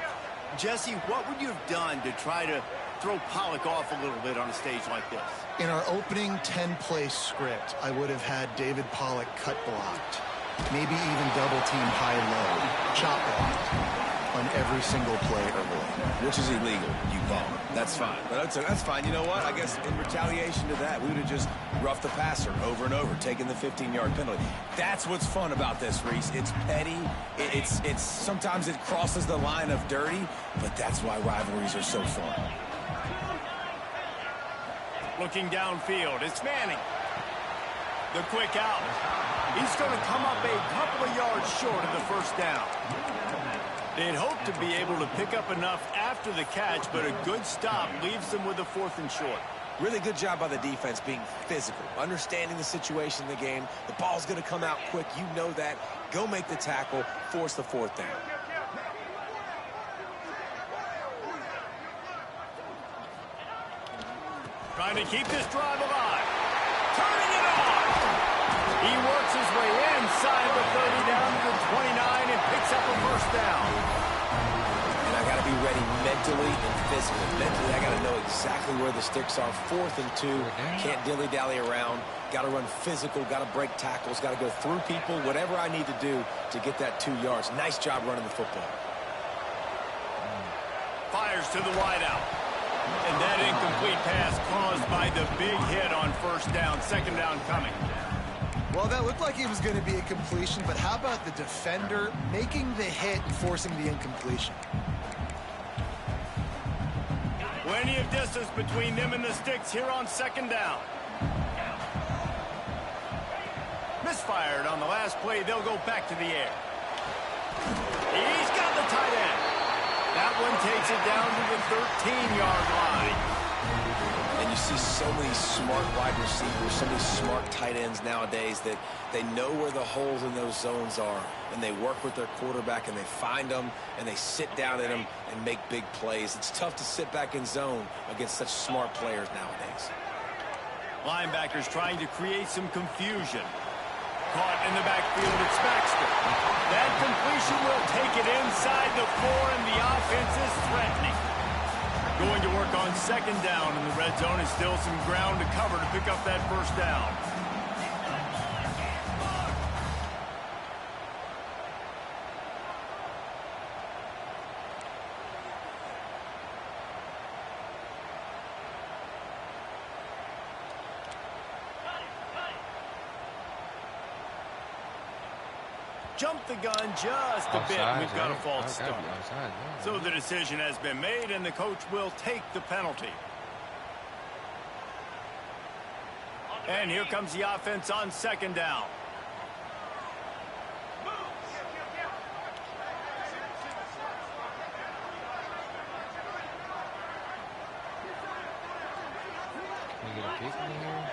S2: Jesse, what would you have done to try to throw Pollock off a little bit on a stage like this?
S3: In our opening 10-play script, I would have had David Pollock cut blocked, maybe even double-team high-low, chop blocked on every single play early.
S4: Which is illegal, you call it. That's fine. But that's fine. You know what? I guess in retaliation to that, we would have just roughed the passer over and over, taking the 15-yard penalty. That's what's fun about this, Reese. It's petty. It's sometimes it crosses the line of dirty, but that's why rivalries are so fun.
S2: Looking downfield, it's Manning. The quick out. He's going to come up a couple of yards short of the first down. They'd hope to be able to pick up enough after the catch, but a good stop leaves them with a fourth and short.
S4: Really good job by the defense being physical, understanding the situation in the game. The ball's going to come out quick. You know that. Go make the tackle, force the fourth down.
S2: Trying to keep this drive alive. Turning it on. He works his way inside the 30 down to the 29 and picks up a first down.
S4: And I got to be ready mentally and physically. Mentally, I got to know exactly where the sticks are. 4th and 2. Can't dilly-dally around. Got to run physical. Got to break tackles. Got to go through people. Whatever I need to do to get that 2 yards. Nice job running the football.
S2: Fires to the wideout. And that incomplete pass caused by the big hit on first down. Second down coming.
S3: Well, that looked like it was going to be a completion, but how about the defender making the hit and forcing the incompletion?
S2: Plenty of distance between them and the sticks here on second down. Misfired on the last play. They'll go back to the air. He's got the tight end. That one takes it down to the 13-yard line.
S4: And you see so many smart wide receivers, so many smart tight ends nowadays that they know where the holes in those zones are, and they work with their quarterback, and they find them, and they sit down in them and make big plays. It's tough to sit back in zone against such smart players nowadays.
S2: Linebackers trying to create some confusion. Caught in the backfield, it's Baxter. That completion will take it inside the 4, and the offense is threatening. Going to work on second down in the red zone, and still some ground to cover to pick up that first down. Jumped the gun just a bit. We've got a false start. So the decision has been made, and the coach will take the penalty. And here comes the offense on second down.
S1: Can we get a kick in here?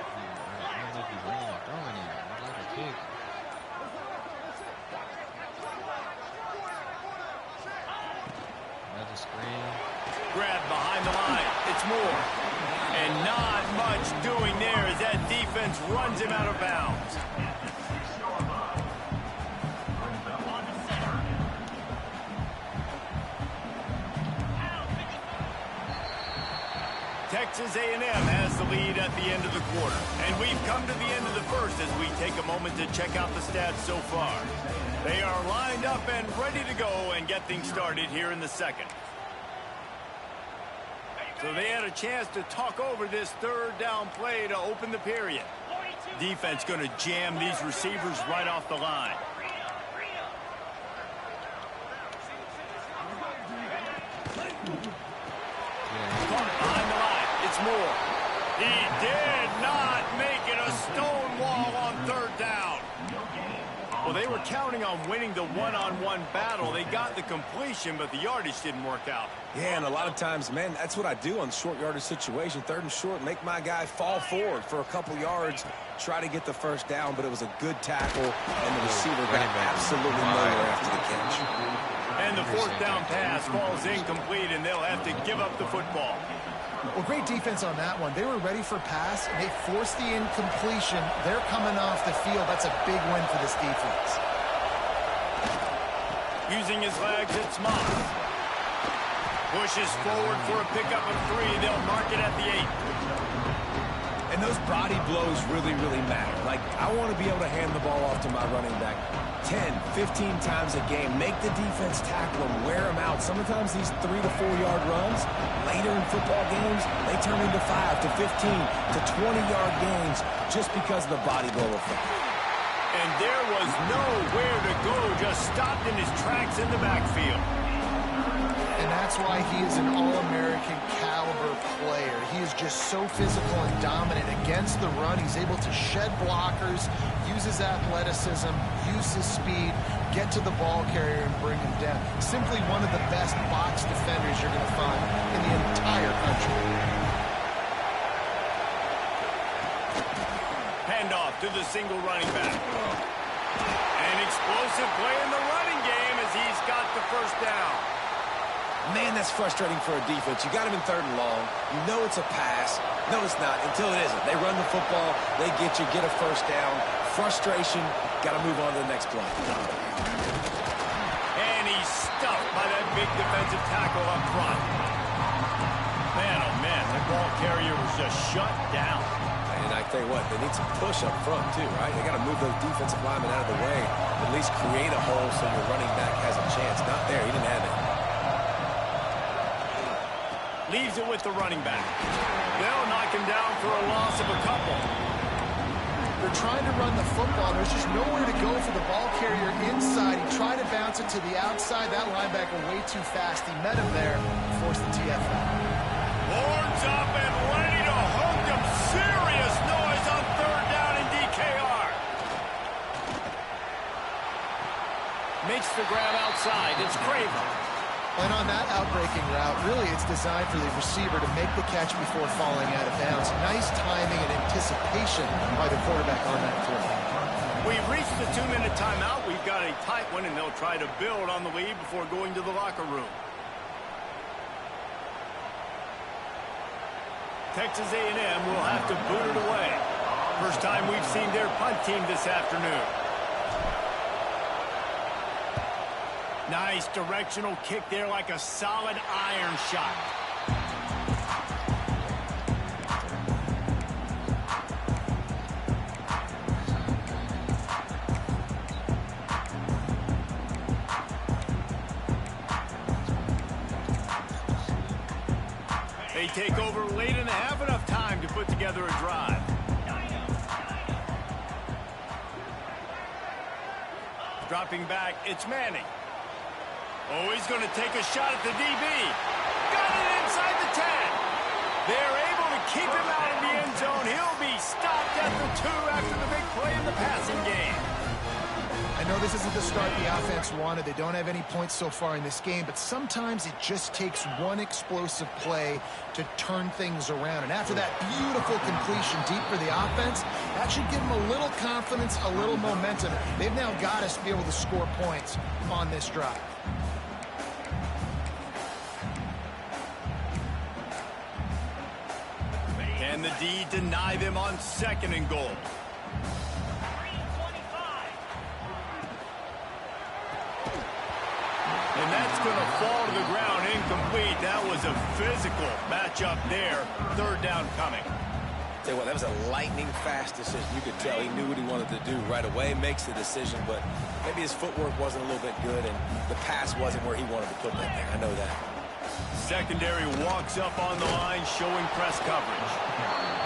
S1: I don't know if he's running or throwing it. I'd like a kick. Another screen.
S2: Grab behind the line. It's Moore. And not much doing there as that defense runs him out of bounds. Texas A&M has the lead at the end of the quarter. And we've come to the end of the first as we take a moment to check out the stats so far. They are lined up and ready to go and get things started here in the second. So they had a chance to talk over this third down play to open the period. Defense going to jam these receivers right off the line. Caught behind the line. It's Moore. He did not make it a stone wall on third down. Well, they were counting on winning the one-on-one battle. They got the completion, but the yardage didn't work out.
S4: Yeah, and a lot of times, man, that's what I do on short yardage situation. Third and short, make my guy fall forward for a couple yards, try to get the first down, but it was a good tackle, and the receiver got absolutely nowhere after the catch.
S2: And the fourth down pass falls incomplete, and they'll have to give up the football.
S3: Well, great defense on that one. They were ready for pass, and they forced the incompletion. They're coming off the field. That's a big win for this defense.
S2: Using his legs, it's Moss. Pushes forward for a pickup of 3. They'll mark it at the 8.
S4: And those body blows really, really matter. Like, I want to be able to hand the ball off to my running back 10, 15 times a game. Make the defense tackle them, wear them out. Sometimes these 3 to 4 yard runs, later in football games, they turn into 5 to 15 to 20-yard games just because of the body blow effect.
S2: And there was nowhere to go, just stopped in his tracks in the backfield.
S3: And that's why he is an All-American caliber player. He is just so physical and dominant against the run. He's able to shed blockers, use his athleticism, use his speed, get to the ball carrier and bring him down. Simply one of the best box defenders you're going to find in the entire country.
S2: Handoff to the single running back. An explosive play in the running game as he's got the first down.
S4: Man, that's frustrating for a defense. You got him in third and long. You know it's a pass. No, it's not until it isn't. They run the football. They get you, get a first down. Frustration. Got to move on to the next play.
S2: And he's stuffed by that big defensive tackle up front. Man, oh man, the ball carrier was just shut down.
S4: And I tell you what, they need some push up front too, right? They got to move those defensive linemen out of the way. At least create a hole so your running back has a chance. Not there. He didn't have it.
S2: Leaves it with the running back. They'll knock him down for a loss of a couple. The
S3: they're trying to run the football. There's just nowhere to go for the ball carrier inside. He tried to bounce it to the outside. That linebacker way too fast. He met him there, forced the TFL.
S2: Horns up and ready to hook him. Serious noise on third down in DKR. Makes the grab outside. It's Craven.
S3: And on that outbreaking route, really it's designed for the receiver to make the catch before falling out of bounds. Nice timing and anticipation by the quarterback on that throw.
S2: We've reached the 2-minute timeout. We've got a tight one, and they'll try to build on the lead before going to the locker room. Texas A&M will have to boot it away. First time we've seen their punt team this afternoon. Nice directional kick there like a solid iron shot. They take over late and have enough time to put together a drive. Dropping back, it's Manning. Oh, he's going to take a shot at the DB. Got it inside the 10. They're able to keep him out of the end zone. He'll be stopped at the 2 after the big play in the passing game.
S3: I know this isn't the start the offense wanted. They don't have any points so far in this game, but sometimes it just takes one explosive play to turn things around. And after that beautiful completion deep for the offense, that should give them a little confidence, a little momentum. They've now got us to be able to score points on this drive.
S2: And the D deny them on 2nd and goal. And that's going to fall to the ground incomplete. That was a physical matchup there. 3rd down coming.
S4: Tell you what, that was a lightning-fast decision. You could tell he knew what he wanted to do right away, makes the decision, but maybe his footwork wasn't a little bit good, and the pass wasn't where he wanted to put that thing. I know that.
S2: Secondary walks up on the line, showing press coverage.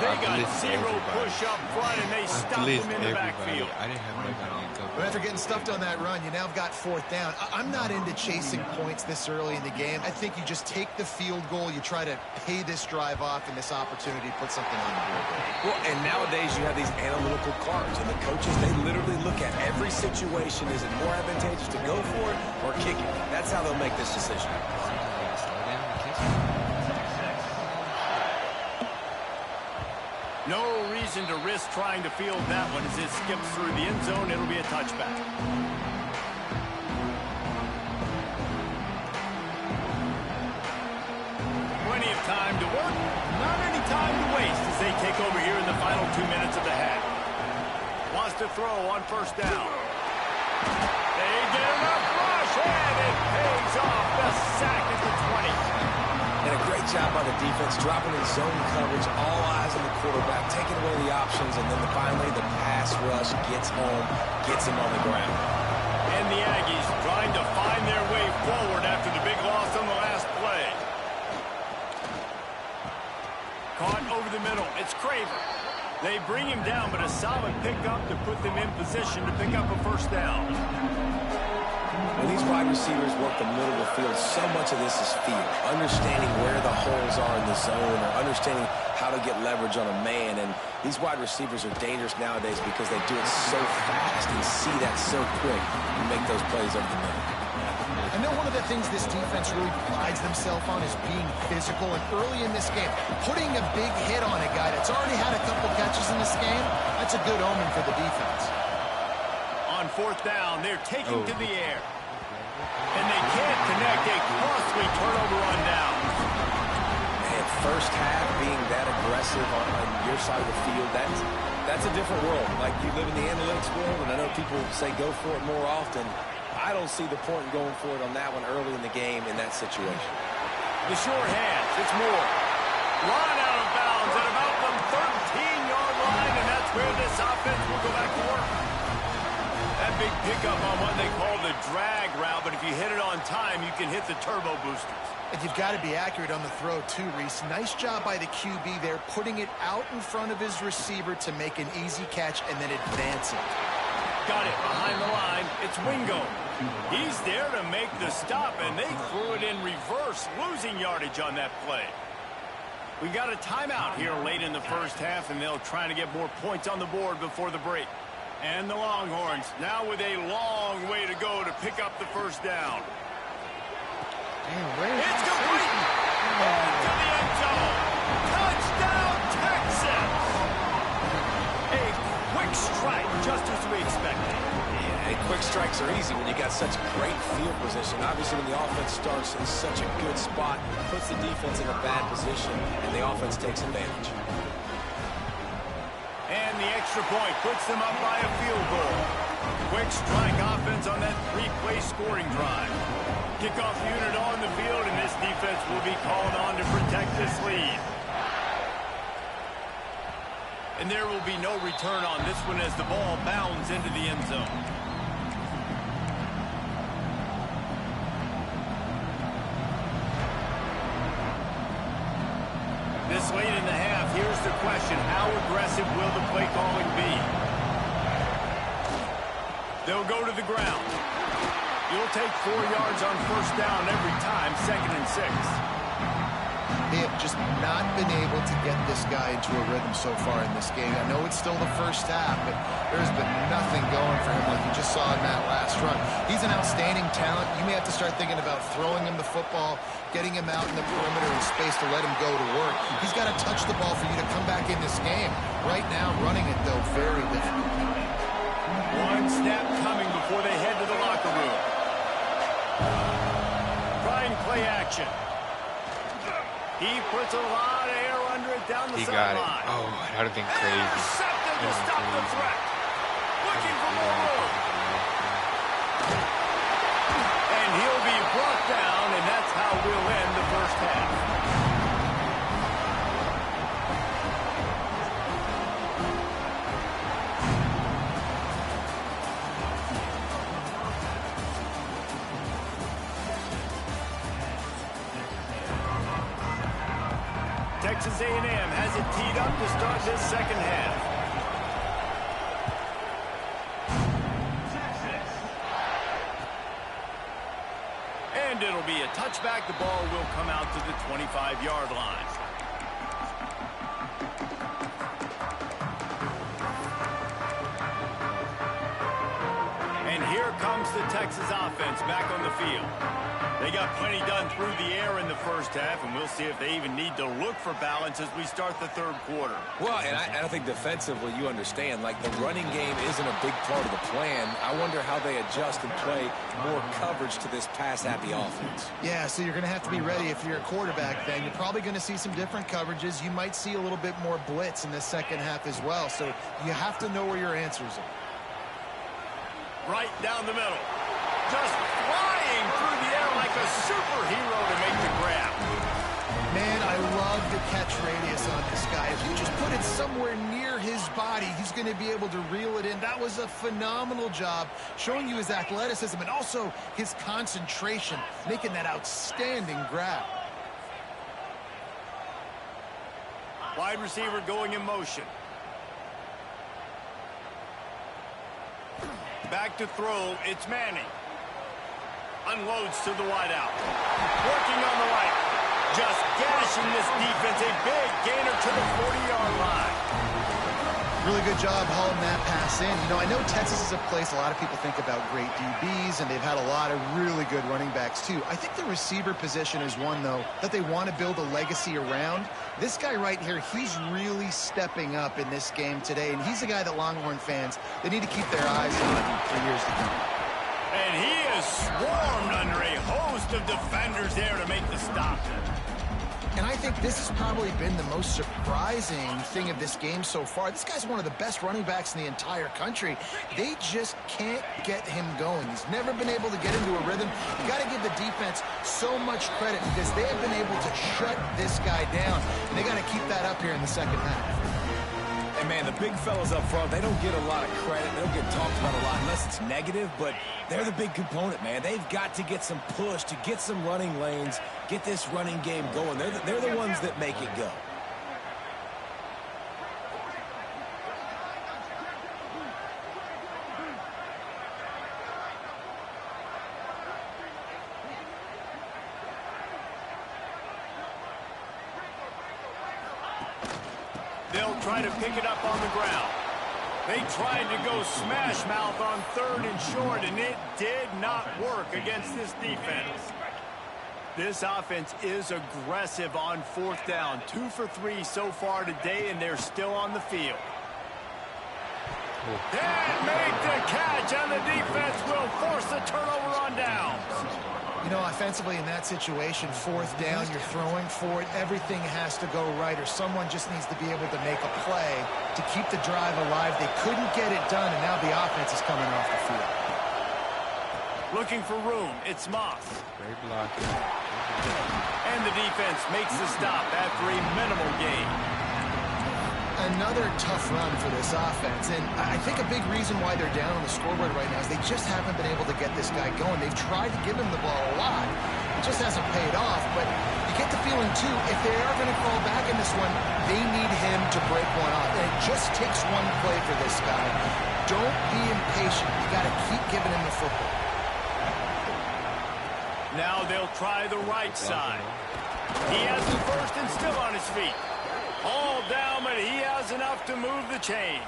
S2: They got 0 push up front, and they stopped him in the backfield.
S1: I didn't have nobody in cover.
S3: But after getting stuffed on that run, you now have got 4th down. I'm not into chasing points this early in the game. I think you just take the field goal. You try to pay this drive off and this opportunity to put something on the board.
S4: Well, and nowadays you have these analytical cards, and the coaches, they literally look at every situation. Is it more advantageous to go for it or kick it? That's how they'll make this decision.
S2: No reason to risk trying to field that one as it skips through the end zone. It'll be a touchback. Plenty of time to work. Not any time to waste as they take over here in the final 2 minutes of the half. Wants to throw on 1st down. They get enough rush, and it pays off. The sack at the 20.
S4: And a great job by the defense, dropping in zone coverage, all eyes on the quarterback, taking away the options, and then finally the pass rush gets home, gets him on the ground.
S2: And the Aggies trying to find their way forward after the big loss on the last play. Caught over the middle. It's Craver. They bring him down, but a solid pickup to put them in position to pick up a 1st down.
S4: When these wide receivers work the middle of the field, so much of this is feel. Understanding where the holes are in the zone or understanding how to get leverage on a man. And these wide receivers are dangerous nowadays because they do it so fast and see that so quick and make those plays over the middle.
S3: I know one of the things this defense really prides themselves on is being physical. And early in this game, putting a big hit on a guy that's already had a couple catches in this game, that's a good omen for the defense.
S2: On 4th down, they're taking to the air. And they can't connect. A costly turnover on down.
S4: And 1st half being that aggressive on your side of the field, that's a different world. Like, you live in the analytics world, and I know people say go for it more often. I don't see the point in going for it on that one early in the game in that situation.
S2: The short hands, it's Moore. Run out of bounds at about the 13-yard line, and that's where this offense will go back to work. That big pickup on what they call the drag route, but if you hit it on time, you can hit the turbo boosters.
S3: And you've got to be accurate on the throw too, Reese. Nice job by the QB there, putting it out in front of his receiver to make an easy catch and then advance it.
S2: Got it behind the line. It's Wingo. He's there to make the stop, and they threw it in reverse, losing yardage on that play. We got a timeout here late in the first half, and they'll try to get more points on the board before the break. And the Longhorns now with a long way to go to pick up the first down. It's complete! Into the end zone! Touchdown, Texas! A quick strike, just as we expected.
S4: Yeah, quick strikes are easy when you got such great field position. Obviously, when the offense starts in such a good spot, puts the defense in a bad position, and the offense takes advantage.
S2: And the extra point puts them up by a field goal. Quick strike offense on that three-play scoring drive. Kickoff unit on the field, and this defense will be called on to protect this lead. And there will be no return on this one as the ball bounds into the end zone. This late in the half, here's the question. How aggressive will the play calling be? They'll go to the ground. You'll take 4 yards on first down every time, 2nd and 6.
S3: They have just not been able to get this guy into a rhythm so far in this game. I know it's still the first half, but there's been nothing going for him like you just saw in that last run. He's an outstanding talent. You may have to start thinking about throwing him the football, getting him out in the perimeter in space to let him go to work. He's got to touch the ball for you to come back in this game. Right now, running it, though, very difficult.
S2: One snap coming before they head to the locker room. Trying play action. He puts a lot of air under it down the sideline.
S1: He got it. Oh, that would have been crazy.
S2: Intercepted to stop the threat. Looking for more room. And he'll be brought down, and that's how we'll end the first half. Texas A&M has it teed up to start this second half. And it'll be a touchback. The ball will come out to the 25-yard line. And here comes the Texas offense back on the field. They got plenty done through the air in the first half, and we'll see if they even need to look for balance as we start the third quarter.
S4: Well, and I think defensively, you understand, like the running game isn't a big part of the plan. I wonder how they adjust and play more coverage to this pass-happy offense.
S3: Yeah, so you're going to have to be ready if you're a quarterback then. You're probably going to see some different coverages. You might see a little bit more blitz in the second half as well, so you have to know where your answers are.
S2: Right down the middle. Just flying through the air like a superhero to make the grab.
S3: Man, I love the catch radius on this guy. If you just put it somewhere near his body, he's going to be able to reel it in. That was a phenomenal job, showing you his athleticism and also his concentration, making that outstanding grab.
S2: Wide receiver going in motion. Back to throw, it's Manning. Unloads to the wideout. Working on the right. Just gashing this defense. A big gainer to the 40-yard line.
S3: Really good job hauling that pass in. You know, I know Texas is a place a lot of people think about great DBs, and they've had a lot of really good running backs, too. I think the receiver position is one, though, that they want to build a legacy around. This guy right here, he's really stepping up in this game today, and he's a guy that Longhorn fans, they need to keep their eyes on for years to come.
S2: And he is swarmed under a host of defenders there to make the stop.
S3: And I think this has probably been the most surprising thing of this game so far. This guy's one of the best running backs in the entire country. They just can't get him going. He's never been able to get into a rhythm. You got to give the defense so much credit because they have been able to shut this guy down. And they got to keep that up here in the second half.
S4: And man, the big fellas up front, they don't get a lot of credit. They don't get talked about a lot unless it's negative, but they're the big component, man. They've got to get some push, to get some running lanes, get this running game going. They're the ones that make it go.
S2: They'll try to pick it up on the ground. They tried to go smash mouth on 3rd and short, and it did not work against this defense. This offense is aggressive on 4th down. 2 for 3 so far today, and they're still on the field. And make the catch, and the defense will force the turnover on downs.
S3: You know, offensively in that situation, 4th down, you're throwing for it. Everything has to go right, or someone just needs to be able to make a play to keep the drive alive. They couldn't get it done, and now the offense is coming off the field.
S2: Looking for room. It's Moss.
S1: Great blocking.
S2: And the defense makes the stop after a minimal gain.
S3: Another tough run for this offense, and I think a big reason why they're down on the scoreboard right now is they just haven't been able to get this guy going. They've tried to give him the ball a lot. It just hasn't paid off, but you get the feeling, too, if they are going to crawl back in this one, they need him to break one off. And it just takes one play for this guy. Don't be impatient. You got to keep giving him the football.
S2: Now they'll try the right side. He has the first and still on his feet. All down, but he has enough to move the chains.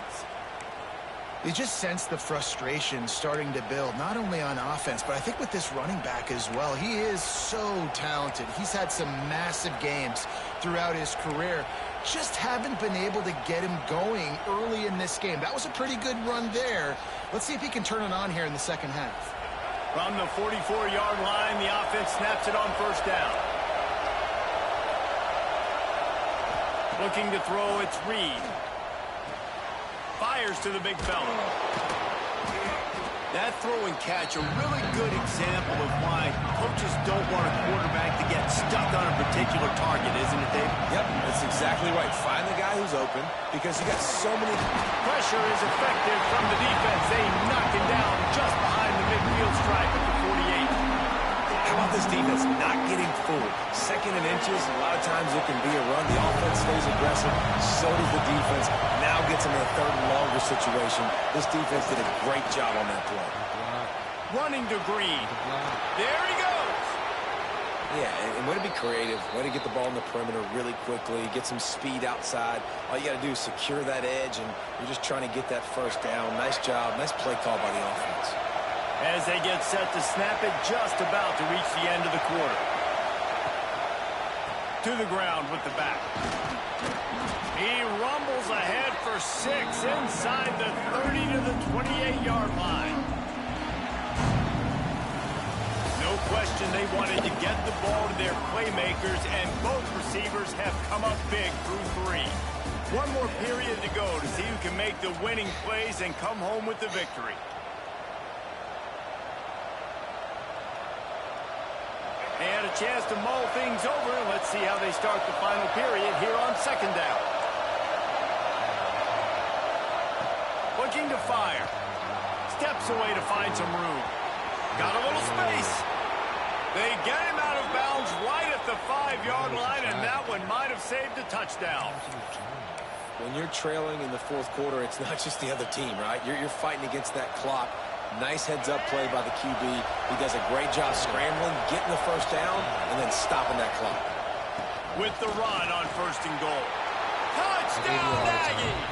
S3: You just sense the frustration starting to build, not only on offense, but I think with this running back as well. He is so talented. He's had some massive games throughout his career. Just haven't been able to get him going early in this game. That was a pretty good run there. Let's see if he can turn it on here in the second half.
S2: From the 44-yard line, the offense snaps it on 1st down. Looking to throw, it's Reed. Fires to the big fella. That throw and catch, a really good example of why coaches don't want a quarterback to get stuck on a particular target, isn't it, Dave?
S4: Yep, that's exactly right. Find the guy who's open because you got so many...
S2: Pressure is effective from the defense. They knock him down just behind the midfield stripe at the 48.
S4: How about this defense not getting fooled? 2nd and inches, a lot of times it can be a run. The offense stays aggressive, so does the defense. Now gets in a 3rd and longer situation. This defense did a great job on that play.
S2: Running to Green. There he goes.
S4: Yeah, and way to be creative, way to get the ball in the perimeter really quickly, get some speed outside. All you got to do is secure that edge, and you're just trying to get that 1st down. Nice job, nice play call by the offense.
S2: As they get set to snap it, just about to reach the end of the quarter. To the ground with the back. He rumbles ahead for 6 inside the 30 to the 28-yard line. No question they wanted to get the ball to their playmakers, and both receivers have come up big through 3. One more period to go to see who can make the winning plays and come home with the victory. And a chance to mull things over. Let's see how they start the final period here on 2nd down. Looking to fire. Steps away to find some room. Got a little space. They get him out of bounds right at the 5-yard line, and that one might have saved a touchdown.
S4: When you're trailing in the 4th quarter, it's not just the other team, right? You're fighting against that clock. Nice heads-up play by the QB. He does a great job scrambling, getting the 1st down, and then stopping that clock.
S2: With the run on 1st and goal. Touchdown, Aggies!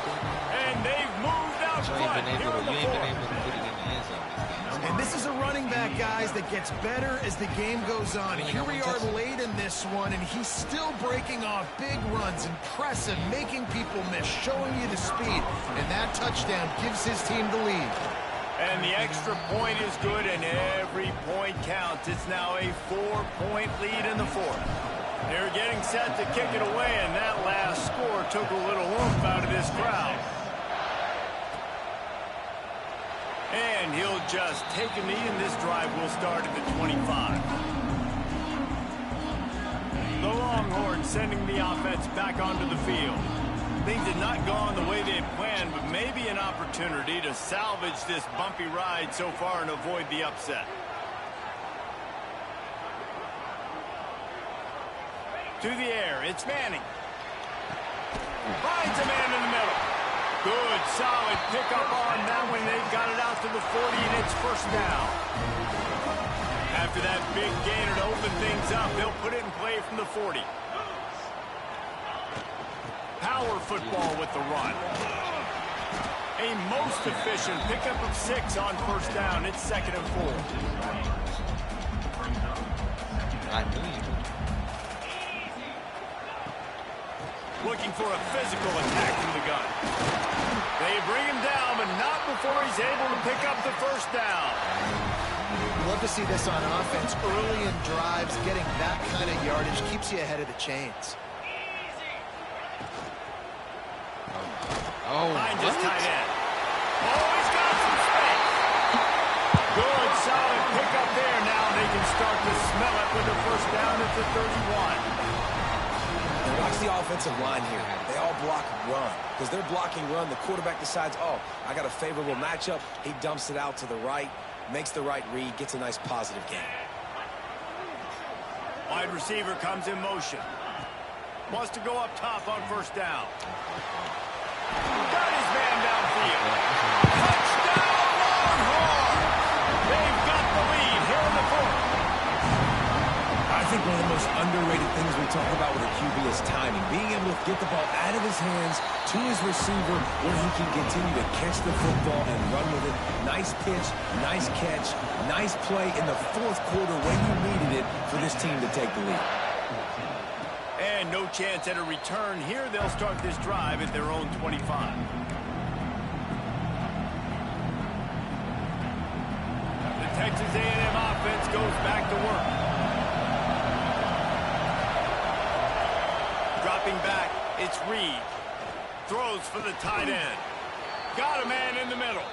S2: And they've moved out front here in the 4th.
S3: And this is a running back, guys, that gets better as the game goes on. And here we are late in this one, and he's still breaking off big runs, impressive, making people miss, showing you the speed. And that touchdown gives his team the lead.
S2: And the extra point is good, and every point counts. It's now a 4-point lead in the 4th. They're getting set to kick it away, and that last score took a little oomph out of this crowd. And he'll just take a knee, and this drive will start at the 25. The Longhorns sending the offense back onto the field. Things had not gone the way they had planned, but maybe an opportunity to salvage this bumpy ride so far and avoid the upset. To the air, it's Manning. Finds a man in the middle. Good, solid pickup on that one. They've got it out to the 40, and it's first down. After that big gainer to open things up, they'll put it in play from the 40. Power football with the run. A most efficient pickup of 6 on first down. It's 2nd and 4.
S1: I knew you.
S2: Looking for a physical attack from the gun. They bring him down, but not before he's able to pick up the first down.
S3: Love to see this on offense. Early in drives, getting that kind of yardage keeps you ahead of the chains.
S1: Oh,
S2: Finds his
S1: what?
S2: tight end. Oh, he's got some space. Good, solid pickup there. Now they can start to smell it with the first down at the 31.
S4: And watch the offensive line here. They all block run. Because they're blocking run, the quarterback decides, oh, I got a favorable matchup. He dumps it out to the right, makes the right read, gets a nice positive gain.
S2: Wide receiver comes in motion. Wants to go up top on first down. Got his man downfield. Touchdown, Longhorn! They've got the lead here in the 4th.
S4: I think one of the most underrated things we talk about with a QB is timing. Being able to get the ball out of his hands to his receiver where he can continue to catch the football and run with it. Nice pitch, nice catch, nice play in the 4th quarter when you needed it for this team to take the lead.
S2: And no chance at a return here. They'll start this drive at their own 25. The Texas A&M offense goes back to work. Dropping back, it's Reed. Throws for the tight end. Got a man in the middle.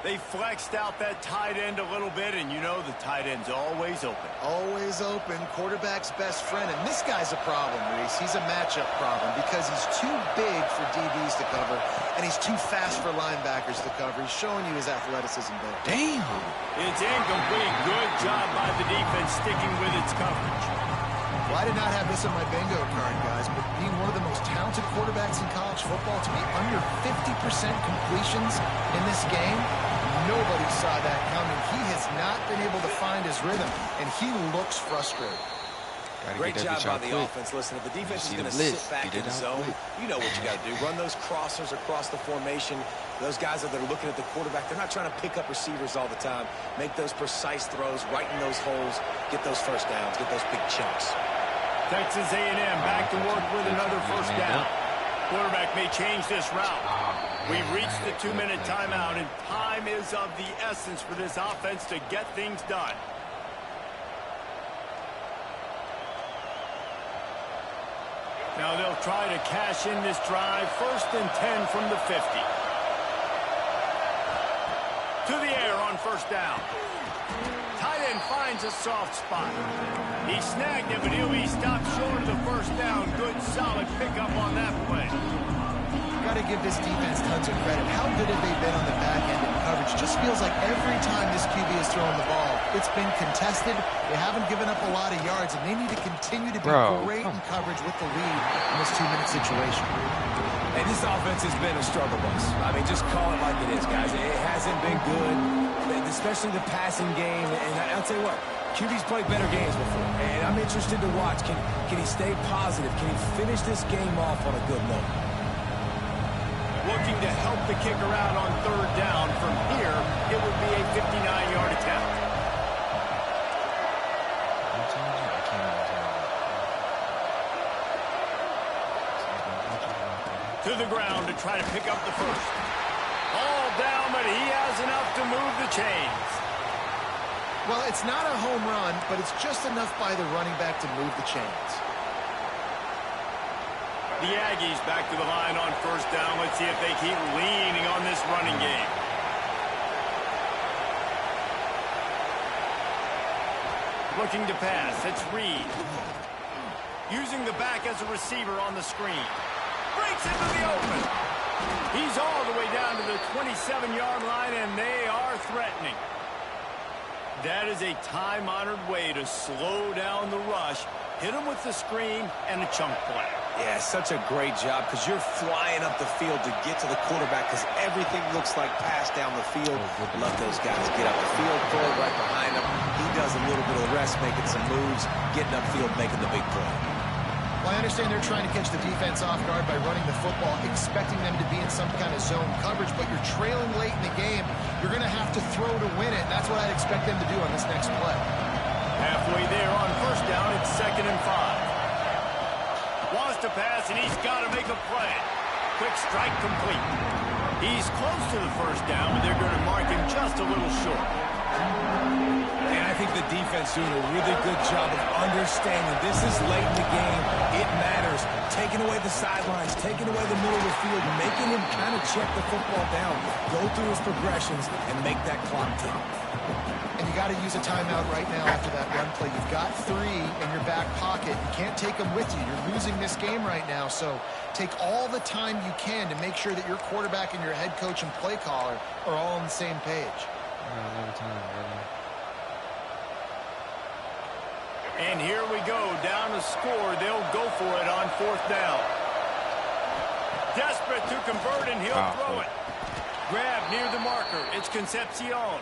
S2: They flexed out that tight end a little bit, and you know the tight end's always open.
S3: Always open, quarterback's best friend. And this guy's a problem, Reese. He's a matchup problem because he's too big for DBs to cover, and he's too fast for linebackers to cover. He's showing you his athleticism there.
S1: Damn.
S2: It's incomplete. Good job by the defense sticking with its coverage.
S3: Well, I did not have this on my bingo card, guys, but being one of the most talented quarterbacks in college football, to be under 50% completions in this game, nobody saw that coming. He has not been able to find his rhythm, and he looks frustrated.
S4: Great job by the offense. Listen, if the defense is going to sit back in zone, you know what you got to do. Run those crossers across the formation. Those guys that are looking at the quarterback, they're not trying to pick up receivers all the time. Make those precise throws, right in those holes, get those first downs, get those big chunks.
S2: Texas A&M back to work with another first down. Quarterback may change this route. We've reached the 2-minute timeout, and time is of the essence for this offense to get things done. Now they'll try to cash in this drive. 1st and 10 from the 50. To the air on first down. Tight end finds a soft spot. He snagged it, but he'll be stopped short of the first down. Good, solid pickup on that play.
S3: Got to give this defense tons of credit. How good have they been on the back end in coverage? Just feels like every time this QB is throwing the ball, it's been contested. They haven't given up a lot of yards, and they need to continue to be great in coverage with the lead in this 2-minute situation.
S4: And this offense has been a struggle bus. I mean, just call it like it is, guys. It hasn't been good, especially the passing game. And I'll tell you what, QB's played better games before. And I'm interested to watch. Can he stay positive? Can he finish this game off on a good note?
S2: Looking to help the kicker out on 3rd down. From here, it would be a 59-yard attempt. To the ground to try to pick up the first. All down, but he has enough to move the chains.
S3: Well, it's not a home run, but it's just enough by the running back to move the chains.
S2: The Aggies back to the line on first down. Let's see if they keep leaning on this running game. Looking to pass. It's Reed. Using the back as a receiver on the screen. breaks into the open. He's all the way down to the 27-yard line, and they are threatening. That is a time-honored way to slow down the rush, hit him with the screen, and a chunk play.
S4: Yeah, such a great job because you're flying up the field to get to the quarterback because everything looks like pass down the field. Let those guys get up the field, throw it right behind him. He does a little bit of the rest, making some moves, getting upfield, making the big play.
S3: Well, I understand they're trying to catch the defense off guard by running the football, expecting them to be in some kind of zone coverage, but you're trailing late in the game. You're going to have to throw to win it. That's what I'd expect them to do on this next play.
S2: Halfway there on first down, it's 2nd and 5. Wants to pass, and he's got to make a play. Quick strike complete. He's close to the first down, but they're going to mark him just a little short.
S4: And I think the defense doing a really good job of understanding this is late in the game. It matters. Taking away the sidelines, taking away the middle of the field, making him kind of check the football down, go through his progressions, and make that clock tick.
S3: And you got to use a timeout right now after that run play. You've got 3 in your back pocket. You can't take them with you. You're losing this game right now. So take all the time you can to make sure that your quarterback and your head coach and play caller are all on the same page.
S2: And here we go, down to score. They'll go for it on 4th down. Desperate to convert, and he'll throw it. Grab near the marker. It's Concepcion.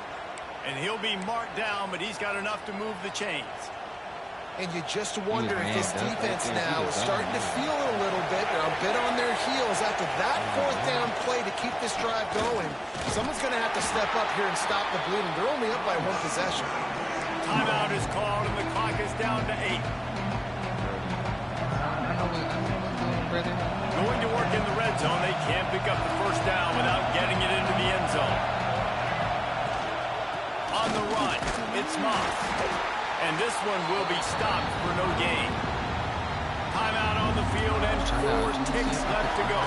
S2: And he'll be marked down, but he's got enough to move the chains.
S3: And you just wonder if this defense now is starting to feel it a little bit. They're a bit on their heels after that 4th down play to keep this drive going. Someone's going to have to step up here and stop the bleeding. They're only up by 1 possession.
S2: Timeout is called, and the clock is down to 8. Going to work in the red zone. They can't pick up the first down without getting it into the end zone. On the run, it's Moss. And this one will be stopped for no gain. Timeout on the field, and 4 ticks left to go.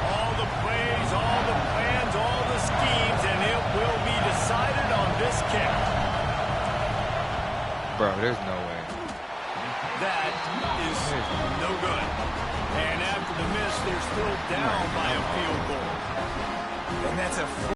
S2: All the plays, all the plans, all the schemes, and it will be decided on this kick.
S1: Bro, there's no way.
S2: That is no good. And after the miss, they're still down by a field goal.
S4: And that's a